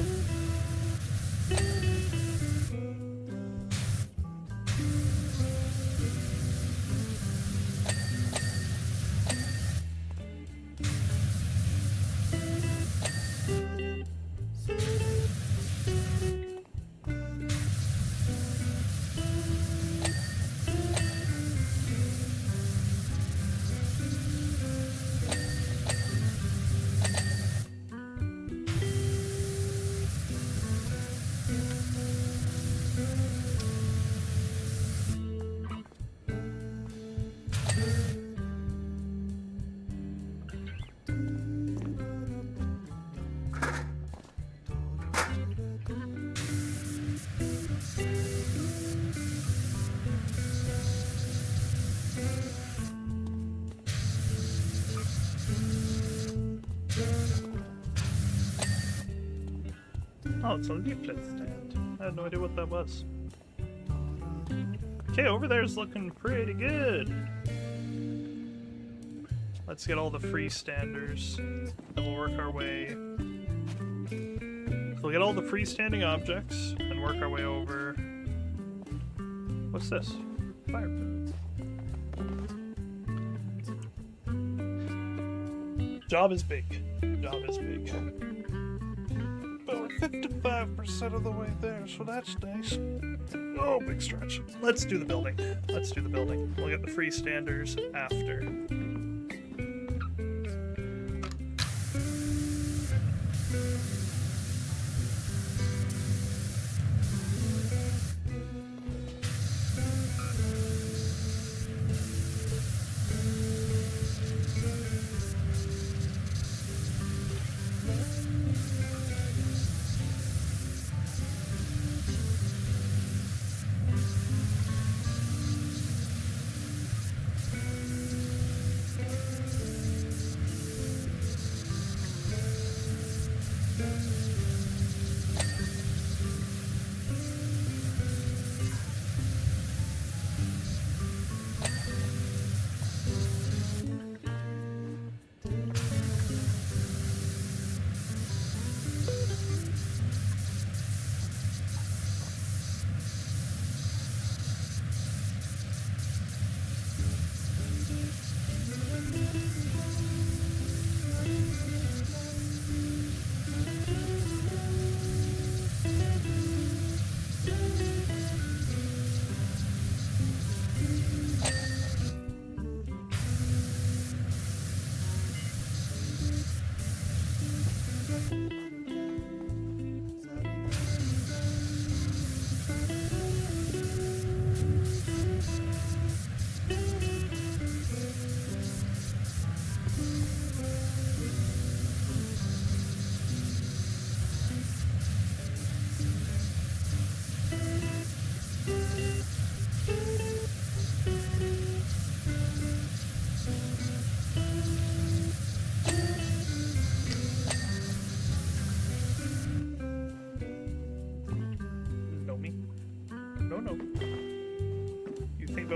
Oh, it's a leaflet stand. I had no idea what that was. Okay, over there is looking pretty good. Let's get all the freestanders, and we'll work our way. We'll get all the freestanding objects and work our way over What's this? Fire pit. Job is big. Job is big. But we're 55% of the way there, so that's nice. Oh, big stretch. Let's do the building. Let's do the building. We'll get the freestanders after.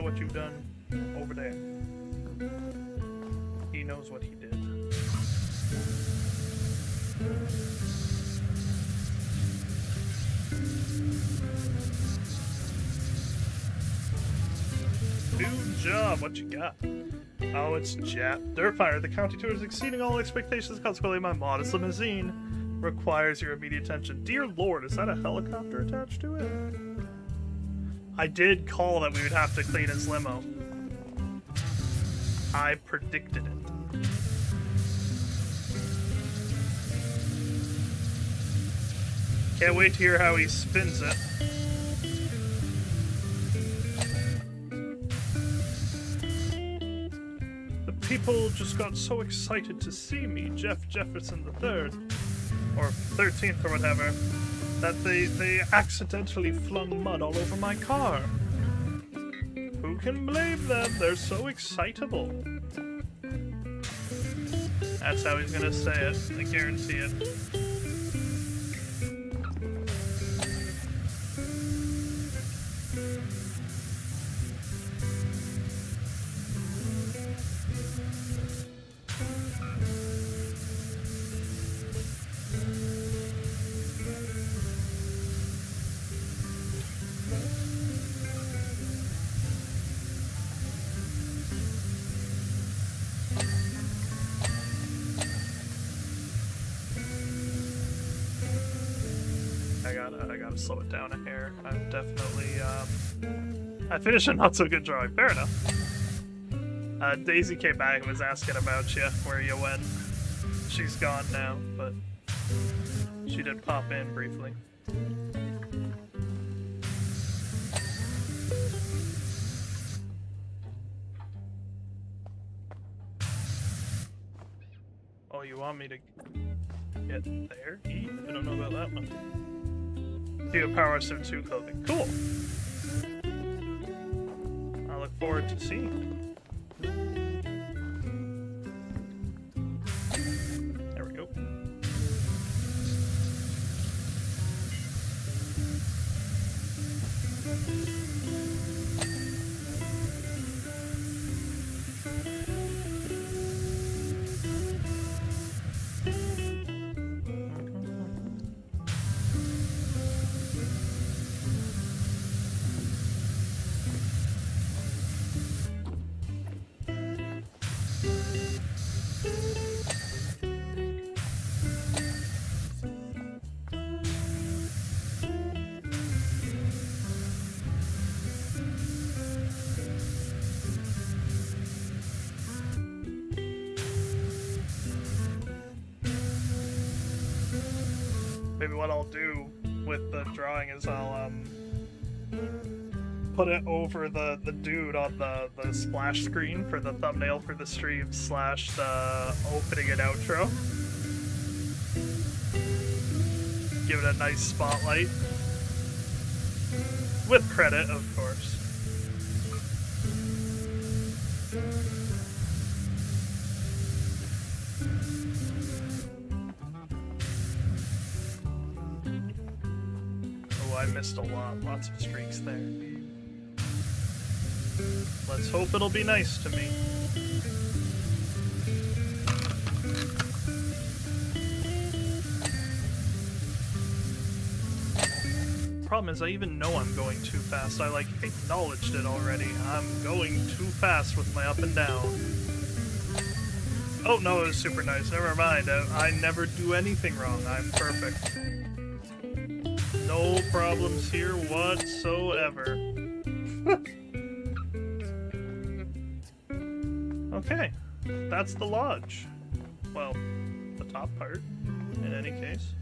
What you've done over there. He knows what he did. New job, what you got? Oh, it's Jap. Dirtfire, the county tour is exceeding all expectations, consequently my modest limousine requires your immediate attention. Dear Lord, is that a helicopter attached to it? I did call that we would have to clean his limo. I predicted it. Can't wait to hear how he spins it. The people just got so excited to see me, Jeff Jefferson III, or 13th or whatever, that they accidentally flung mud all over my car. Who can blame them? They're so excitable. That's how he's gonna say it. I guarantee it. I gotta slow it down a hair. I'm definitely, I finished a not so good drawing. Fair enough. Daisy came back and was asking about you, where you went. She's gone now, but she did pop in briefly. Oh, you want me to get there? I don't know about that one. Do a PowerWash Simulator 2 clothing. Cool! I look forward to seeing it. There we go. Maybe what I'll do with the drawing is I'll put it over the dude on the splash screen for the thumbnail for the stream / the opening and outro. Give it a nice spotlight. With credit, of course. Oh, I missed a lot. Lots of streaks there. Let's hope it'll be nice to me. Problem is, I even know I'm going too fast. I, like, acknowledged it already. I'm going too fast with my up and down. Oh, no, it was super nice. Never mind. I never do anything wrong. I'm perfect. No problems here whatsoever. Okay. That's the lodge. Well, the top part, in any case.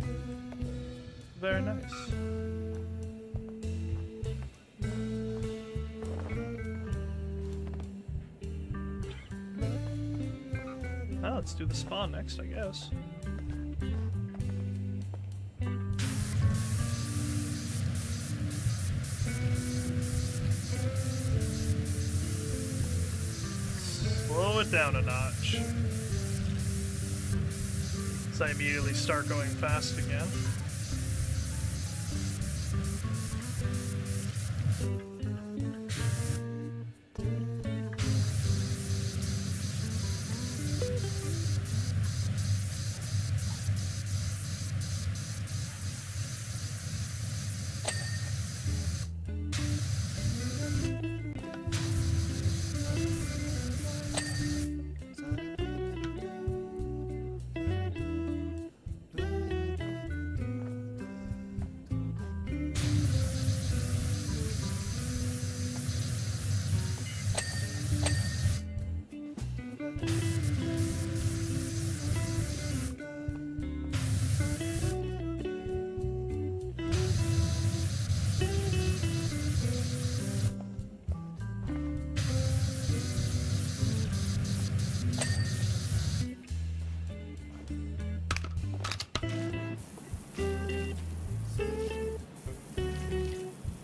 Very nice. Well, let's do the spa next, I guess. Slow it down a notch. So I immediately start going fast again.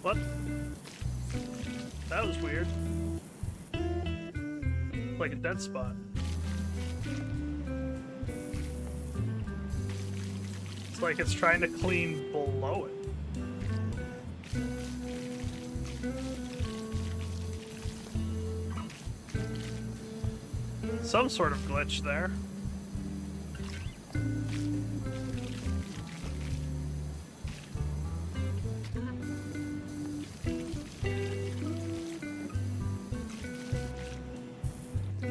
What? That was weird. Like a dead spot. It's like it's trying to clean below it. Some sort of glitch there.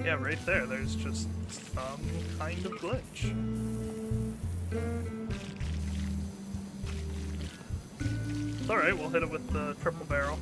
Yeah, right there, there's just some kind of glitch. It's alright, we'll hit it with the triple barrel.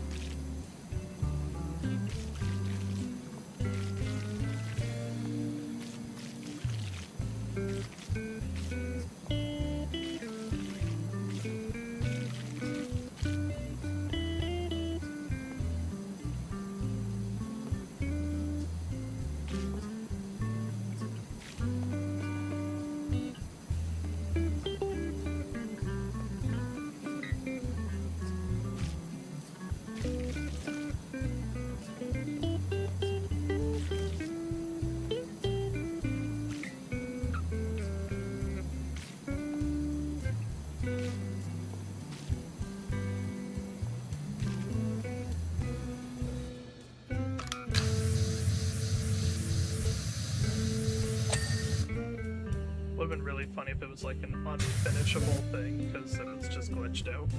Would have been really funny if it was like an unfinishable thing, because then it's just glitched out.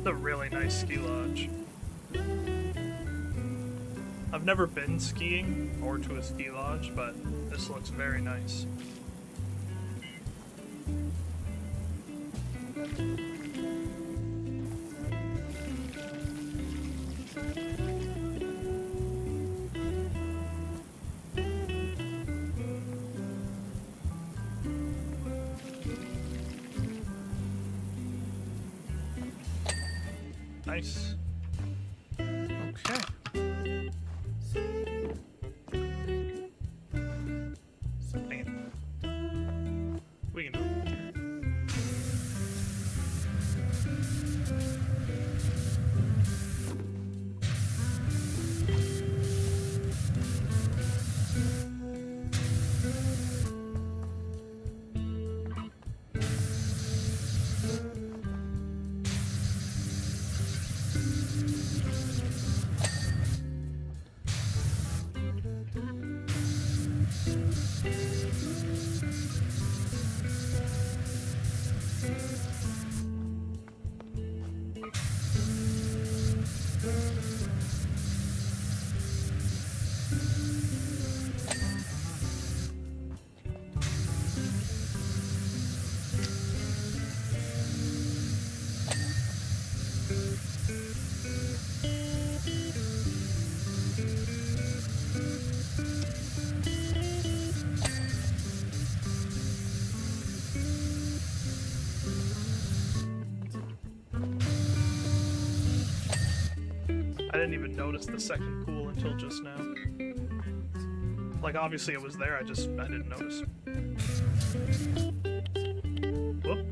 a really nice ski lodge. I've never been skiing or to a ski lodge, but this looks very nice. Nice. Okay. Man. We can do it. I didn't even notice the second pool until just now. Like, obviously it was there, I didn't notice. Whoop.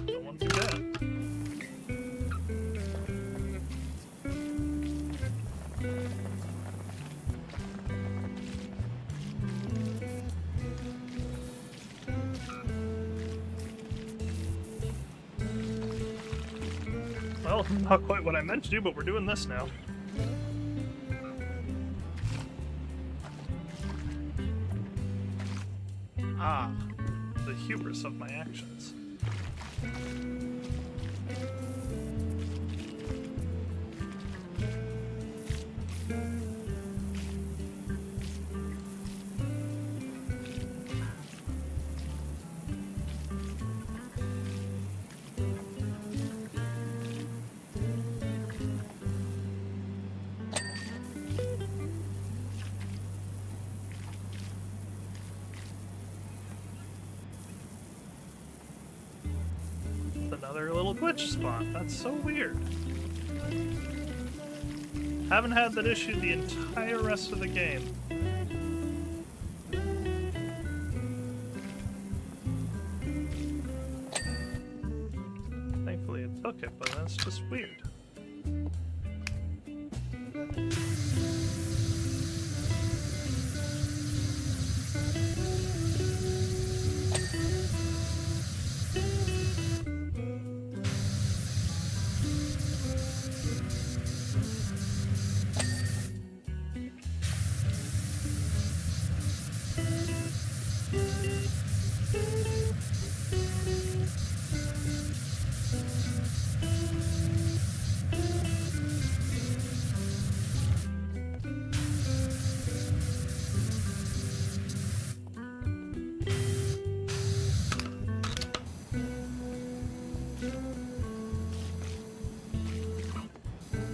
Don't want to do that. Well, not quite what I meant to do, but we're doing this now. Ah, the hubris of my actions. Another little glitch spot. That's so weird. Haven't had that issue the entire rest of the game. Thankfully it took it, but that's just weird.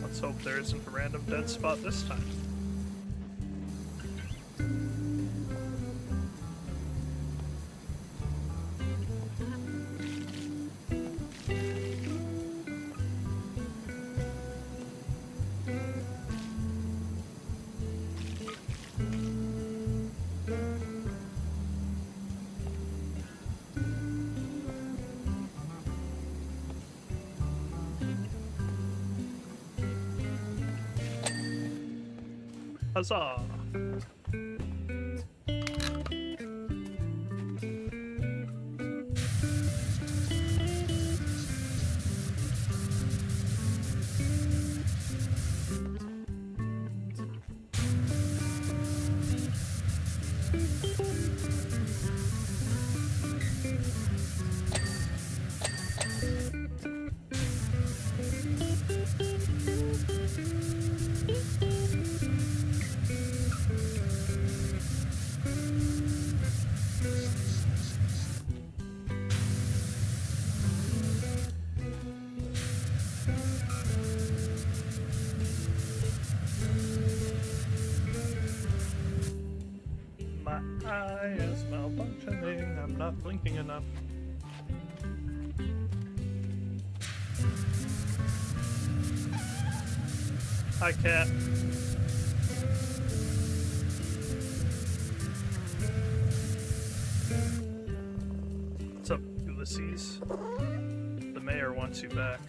Let's hope there isn't a random dead spot this time. Huzzah! eye is malfunctioning. I'm not blinking enough. Hi, cat. What's up, Ulysses? The mayor wants you back.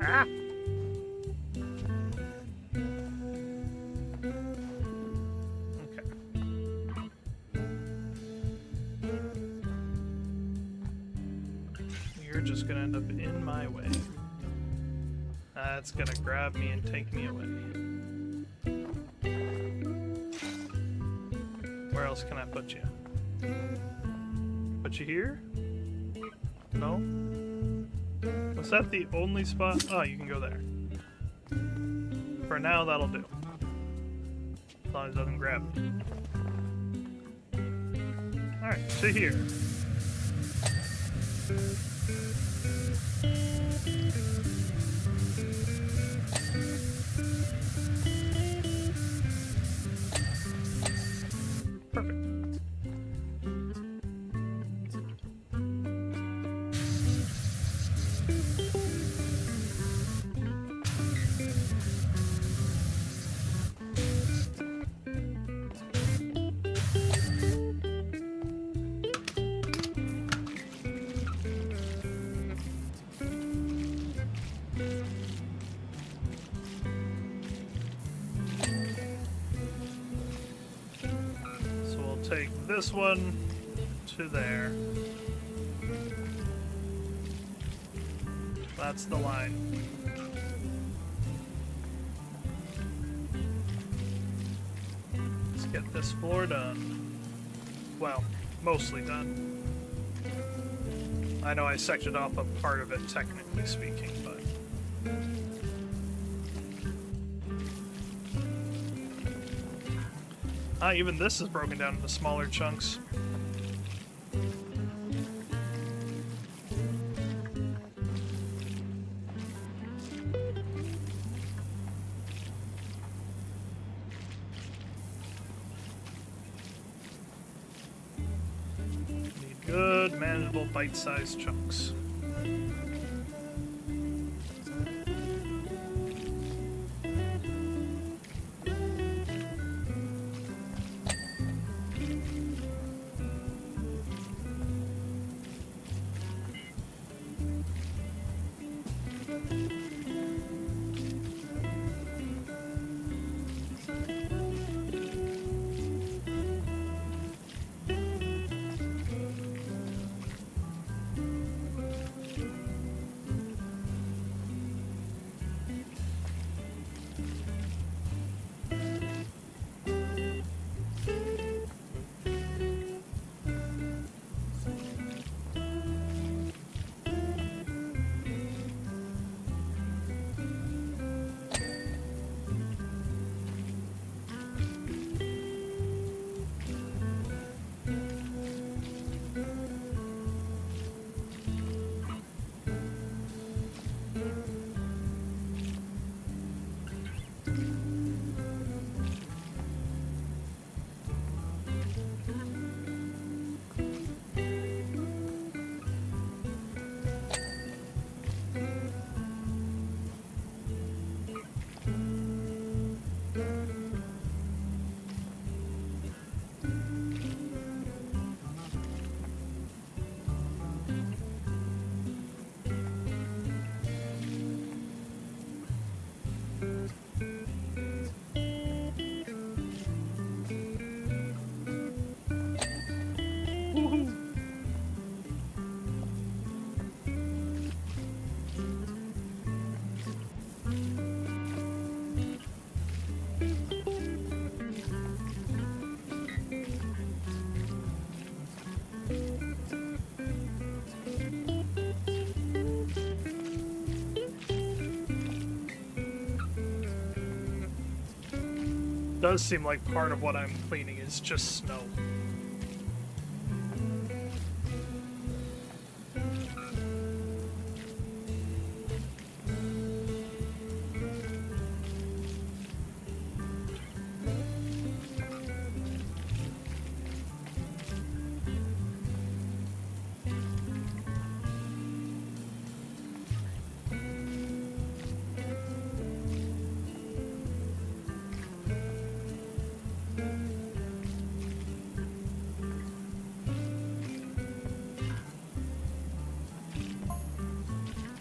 Ah! Okay. You're just gonna end up in my way. That's gonna grab me and take me away. Where else can I put you? Put you here? No? Was that the only spot? Oh, you can go there. For now, that'll do. As long as it doesn't grab me. Alright, so here. Perfect. Take this one to there. That's the line. Let's get this floor done. Well, mostly done. I know I sectioned off a part of it, technically speaking, but... even this is broken down into smaller chunks. Need good, manageable, bite-sized chunks. does seem like part of what I'm cleaning is just snow.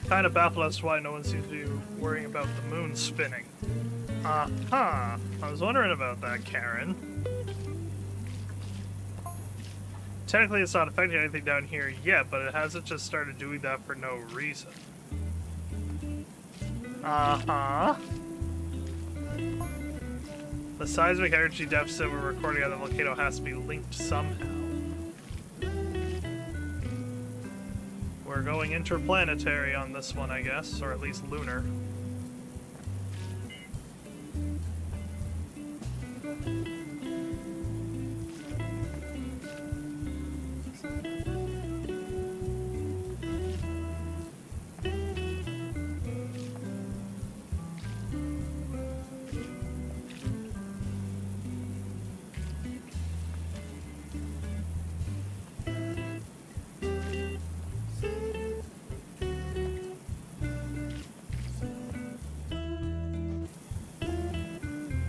Kind of baffled as to why no one seems to be worrying about the moon spinning. I was wondering about that, Karen. Technically it's not affecting anything down here yet, but it hasn't just started doing that for no reason. The seismic energy deficit we're recording on the volcano has to be linked somehow. We're going interplanetary on this one, I guess, or at least lunar.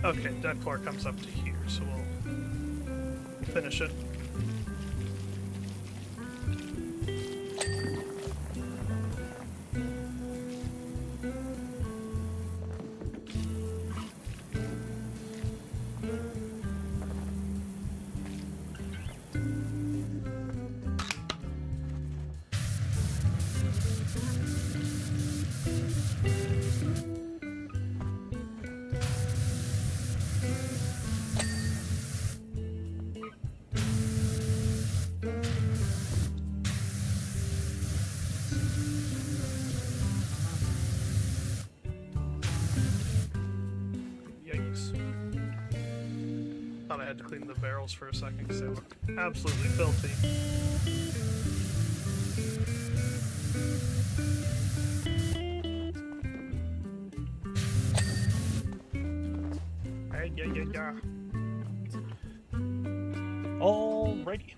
Okay, dead core comes up to here, so we'll finish it. Thought I had to clean the barrels for a second because they look absolutely filthy. Yeah. Alrighty.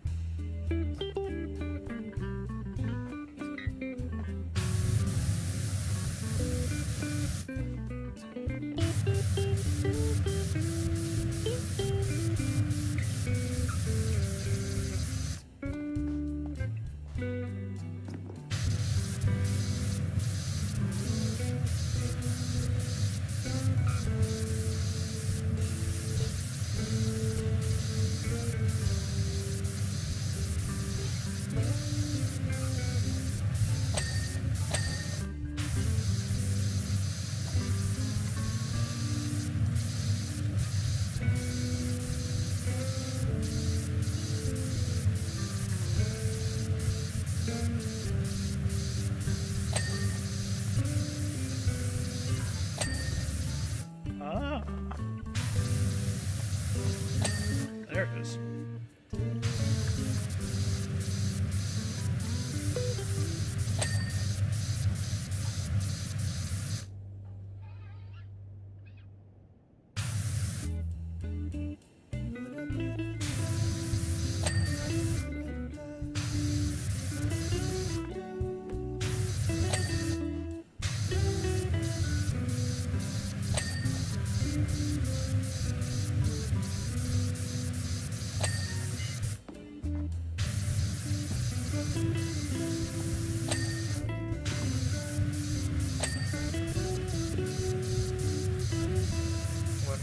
There it is.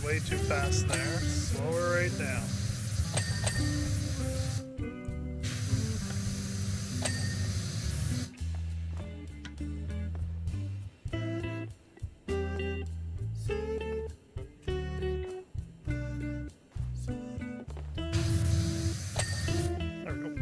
Way too fast there. Slow her right down. There we go.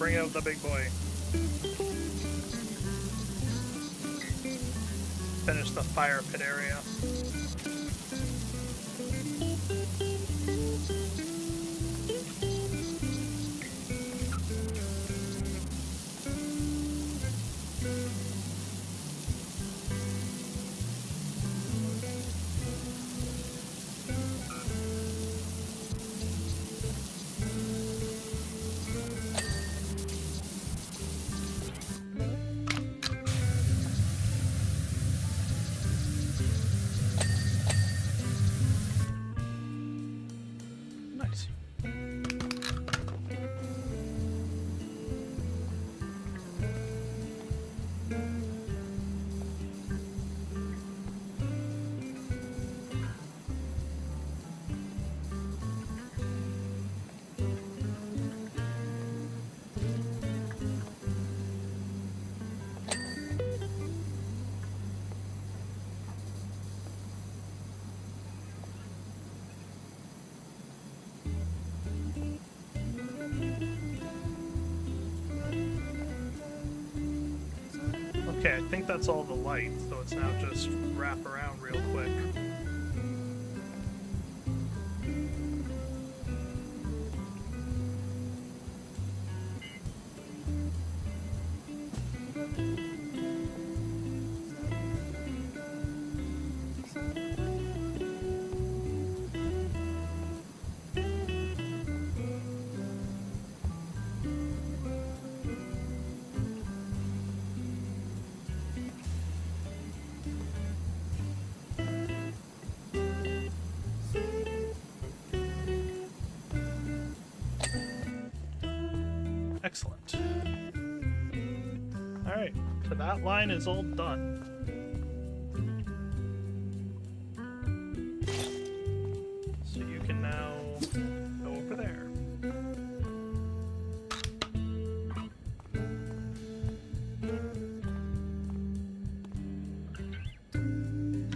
bring out the big boy. Finish the fire pit area. Nice. Okay, I think that's all the lights, so it's now just wrap around real quick. Excellent. Alright, so that line is all done. So you can now go over there.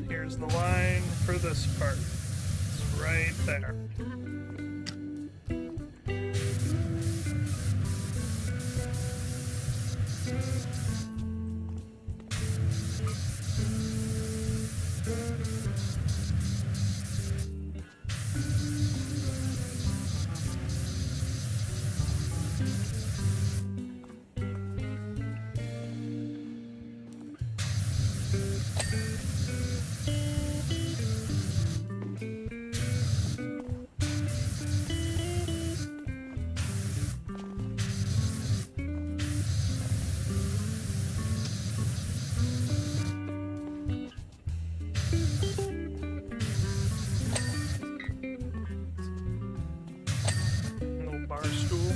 Here's the line for this part. It's right there. Bar stool.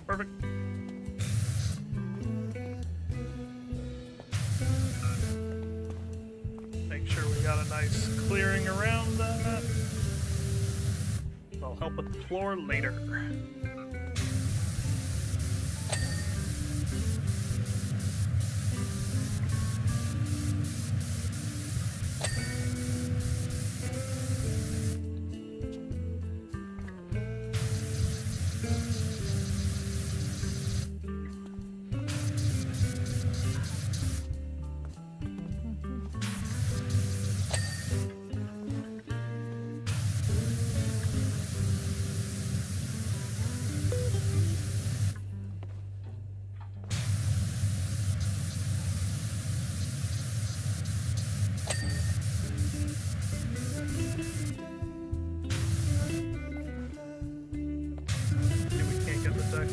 Perfect. Make sure we got a nice clearing around that. I'll help with the floor later.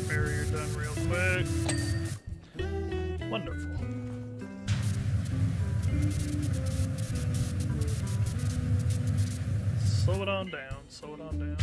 Barrier done real quick. Wonderful. Slow it on down, slow it on down.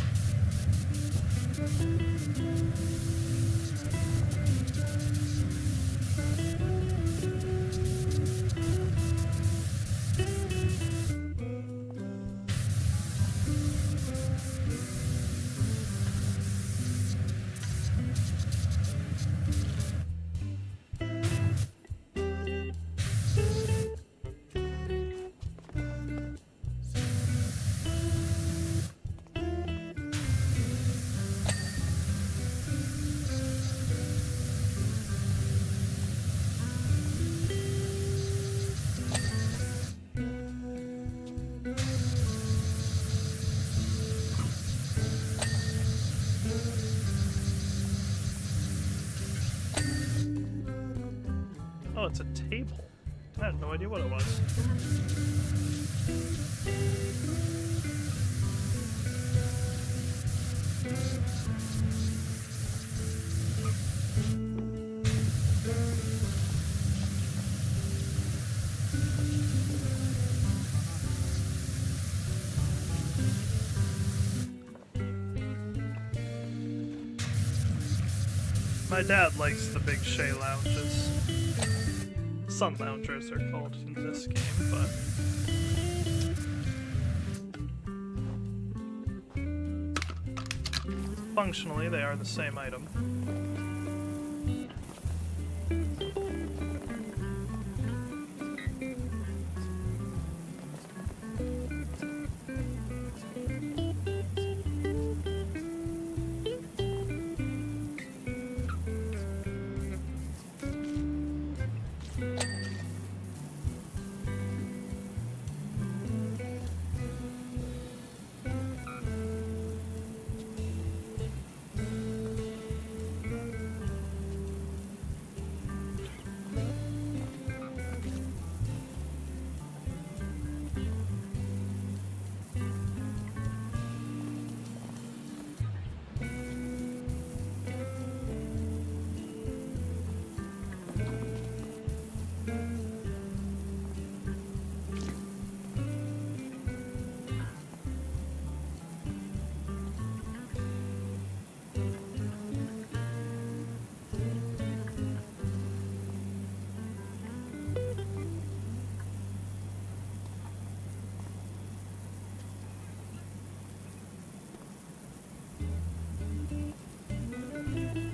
Oh, it's a table. I had no idea what it was. My dad likes the big Shea lounges. Sun loungers are called in this game, but functionally they are the same item.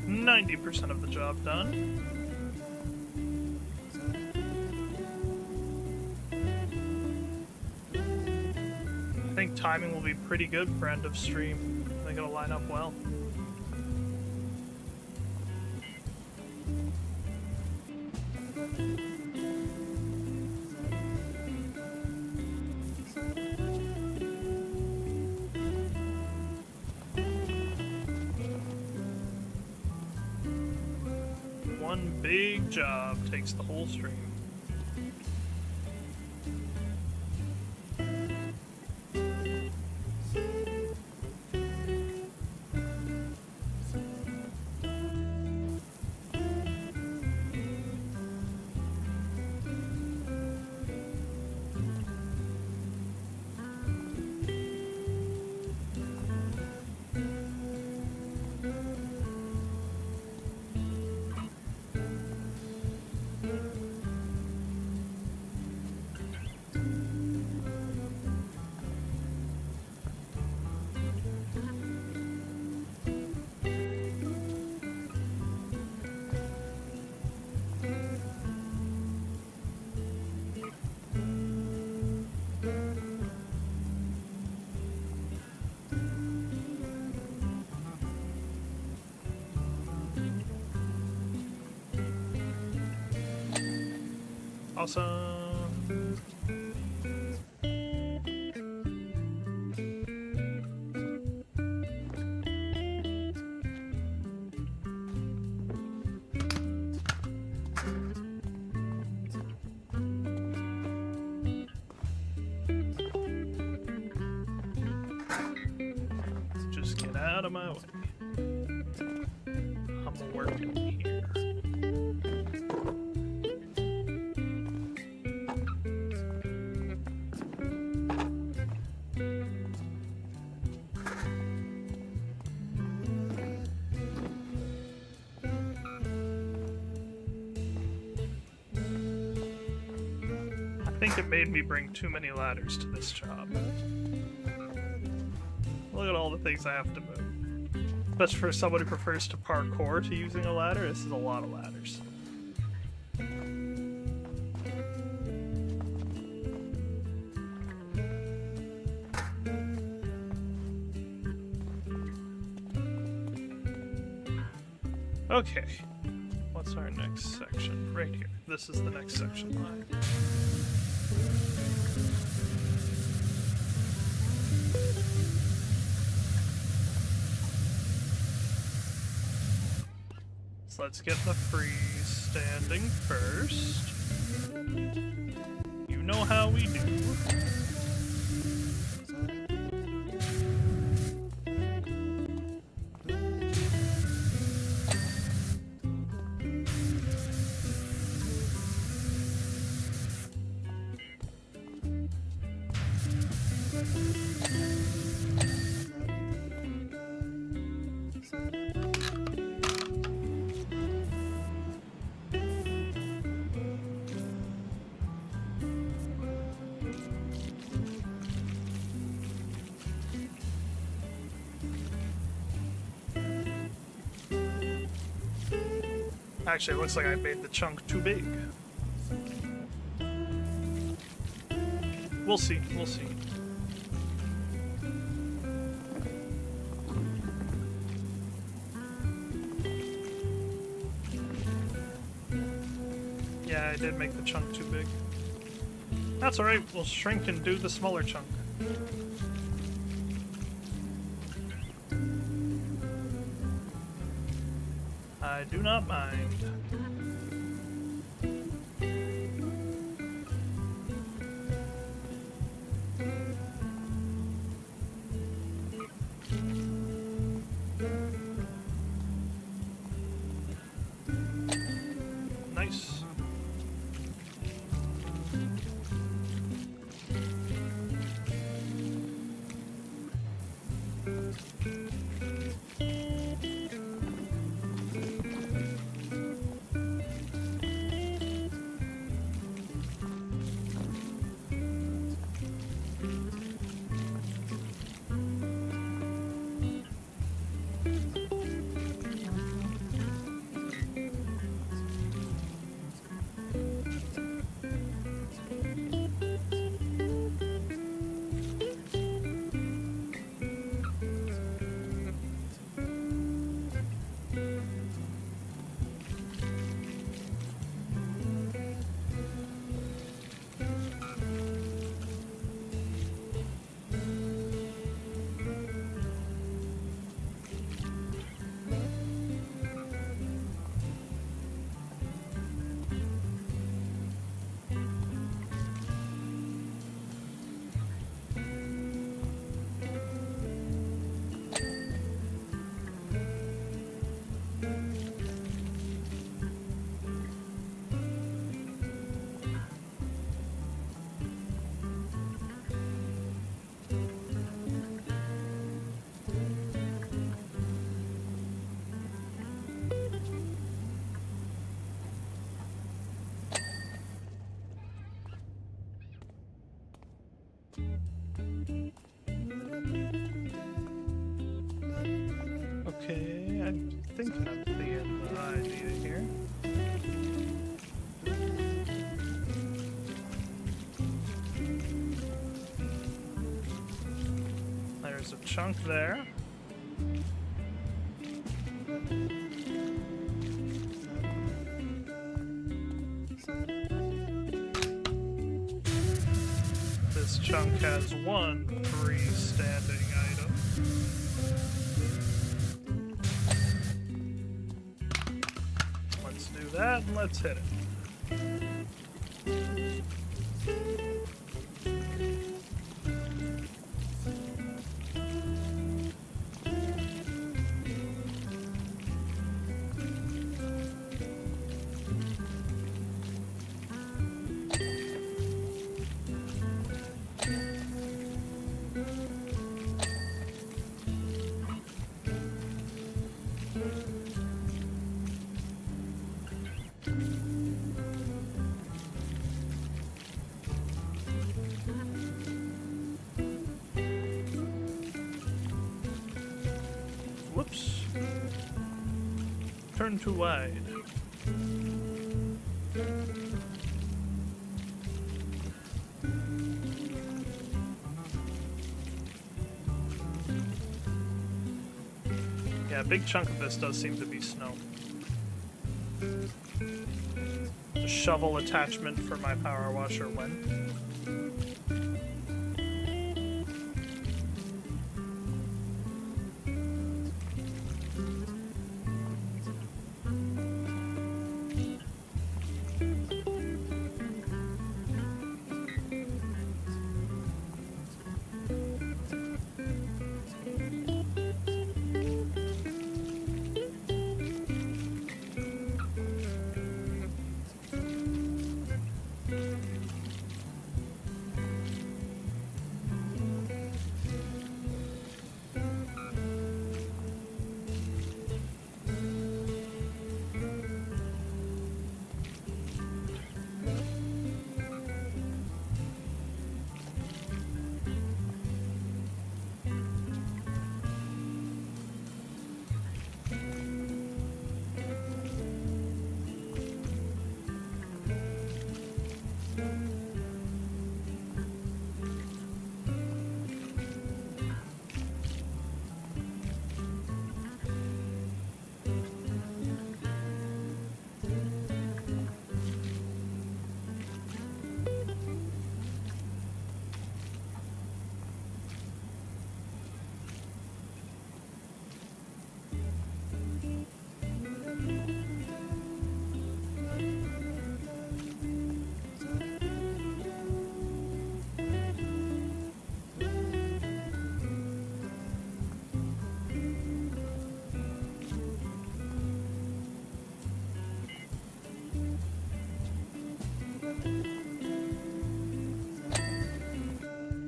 %90 of the job done. I think timing will be pretty good for end of stream. I think it'll line up well. One big job takes the whole stream. Awesome. Just get out of my way. I'm working here. I think it made me bring too many ladders to this job. Look at all the things I have to move. Especially for someone who prefers to parkour to using a ladder, this is a lot of ladders. Okay, what's our next section? Right here. This is the next section line. So let's get the freestanding first. You know how we do. Actually, it looks like I made the chunk too big. We'll see, we'll see. Yeah, I did make the chunk too big. That's alright, we'll shrink and do the smaller chunk. I do not mind. Nice. Okay, I'm thinking I'm seeing the idea here. There's a chunk there. This chunk has one freestanding item. Let's do that and let's hit it. Whoops. Turn too wide. Yeah, a big chunk of this does seem to be snow. The shovel attachment for my power washer went.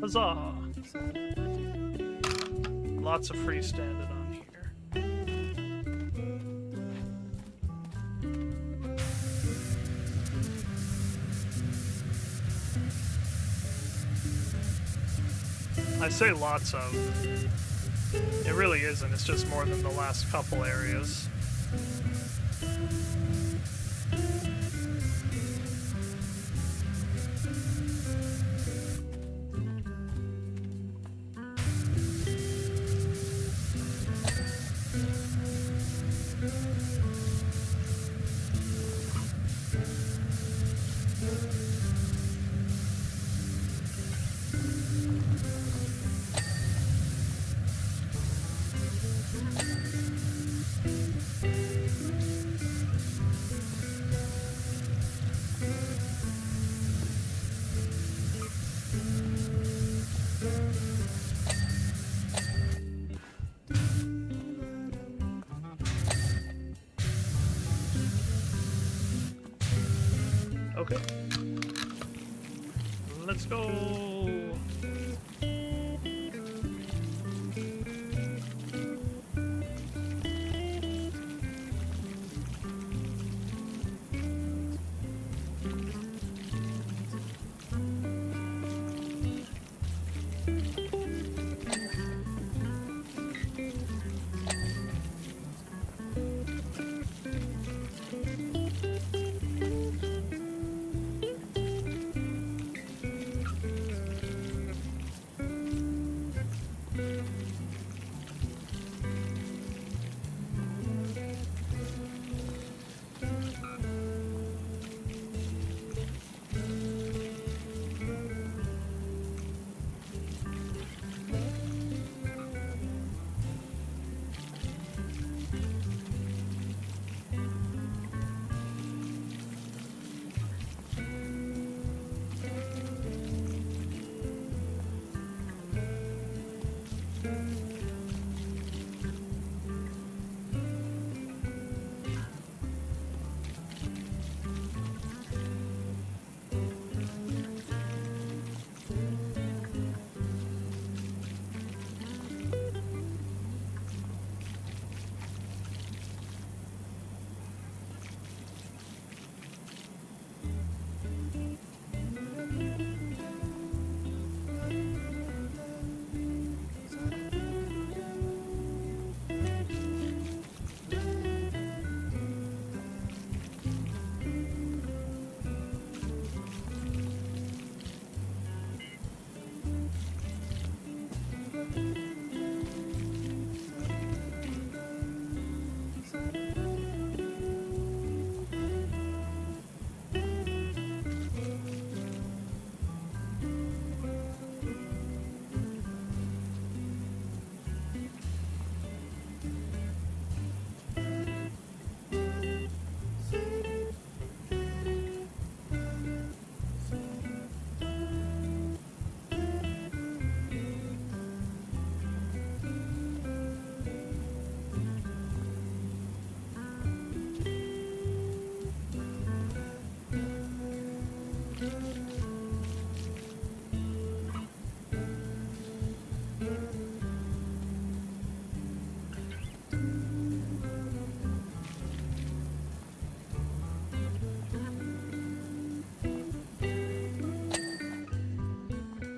Huzzah! Lots of freestanding on here. I say lots of. It really isn't, it's just more than the last couple areas. Okay. Let's go.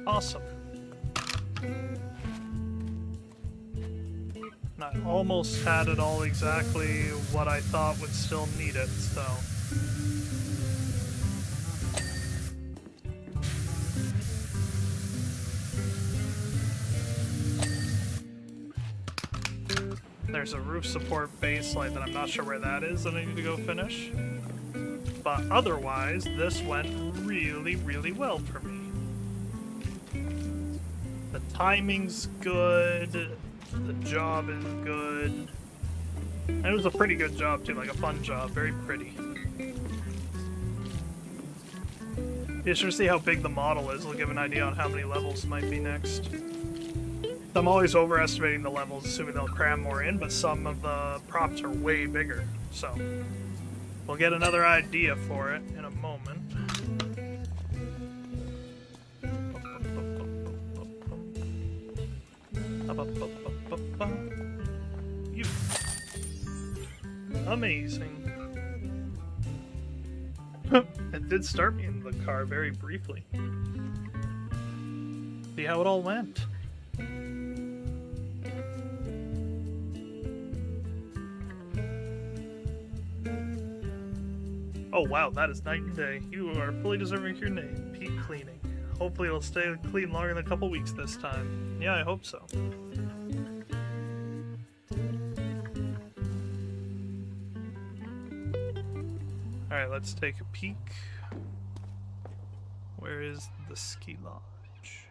Awesome. And I almost had it all exactly what I thought would still need it, so... There's a roof support base light that I'm not sure where that is that I need to go finish. But otherwise, this went really, really well for me. The timing's good, the job is good. And it was a pretty good job too, like a fun job, very pretty. You should see how big the model is, it'll give an idea on how many levels might be next. I'm always overestimating the levels, assuming they'll cram more in, but some of the props are way bigger, so we'll get another idea for it in a moment. You. Amazing. It did start me in the car very briefly. See how it all went. Oh wow, that is night and day. You are fully deserving of your name, Peak Cleaning. Hopefully it'll stay clean longer than a couple weeks this time. Yeah, I hope so. Alright, let's take a peek. Where is the ski lodge?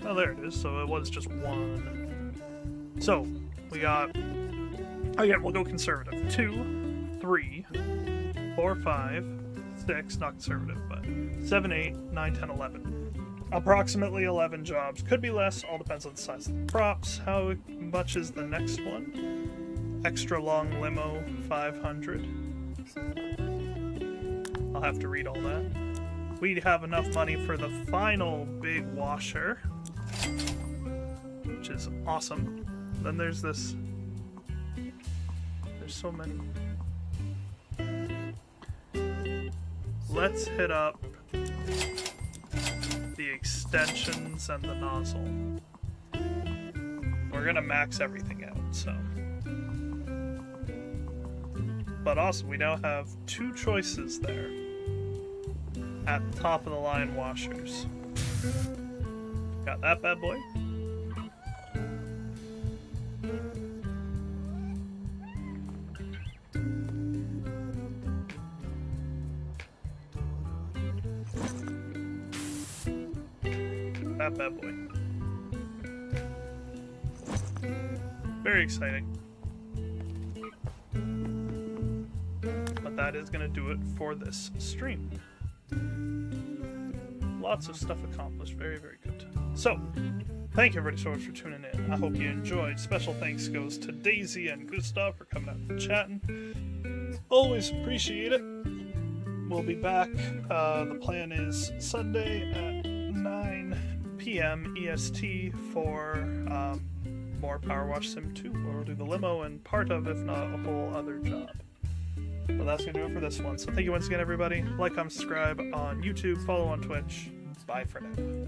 Oh, there it is. So it was just one. So, we got... Again, we'll go conservative. 2, 3, 4, 5, 6, not conservative, but 7, 8, 9, 10, 11. Approximately 11 jobs. Could be less, all depends on the size of the props. How much is the next one? Extra long limo, 500. I'll have to read all that. We have enough money for the final big washer, which is awesome. Then there's this. There's so many. Let's hit up the extensions and the nozzle. We're gonna max everything out, so. But awesome, we now have 2 choices there at the top of the line washers. Got that bad boy. That bad boy. Very exciting. But that is going to do it for this stream. Lots of stuff accomplished. Very, very good. So, thank you everybody so much for tuning in. I hope you enjoyed. Special thanks goes to Daisy and Gustav for coming out and chatting. Always appreciate it. We'll be back. The plan is Sunday at 9 p.m. EST for more PowerWash Sim 2, where we'll do the limo and part of, if not a whole other job. But that's going to do it for this one. So thank you once again, everybody. Like, comment, subscribe on YouTube, follow on Twitch. Bye for now.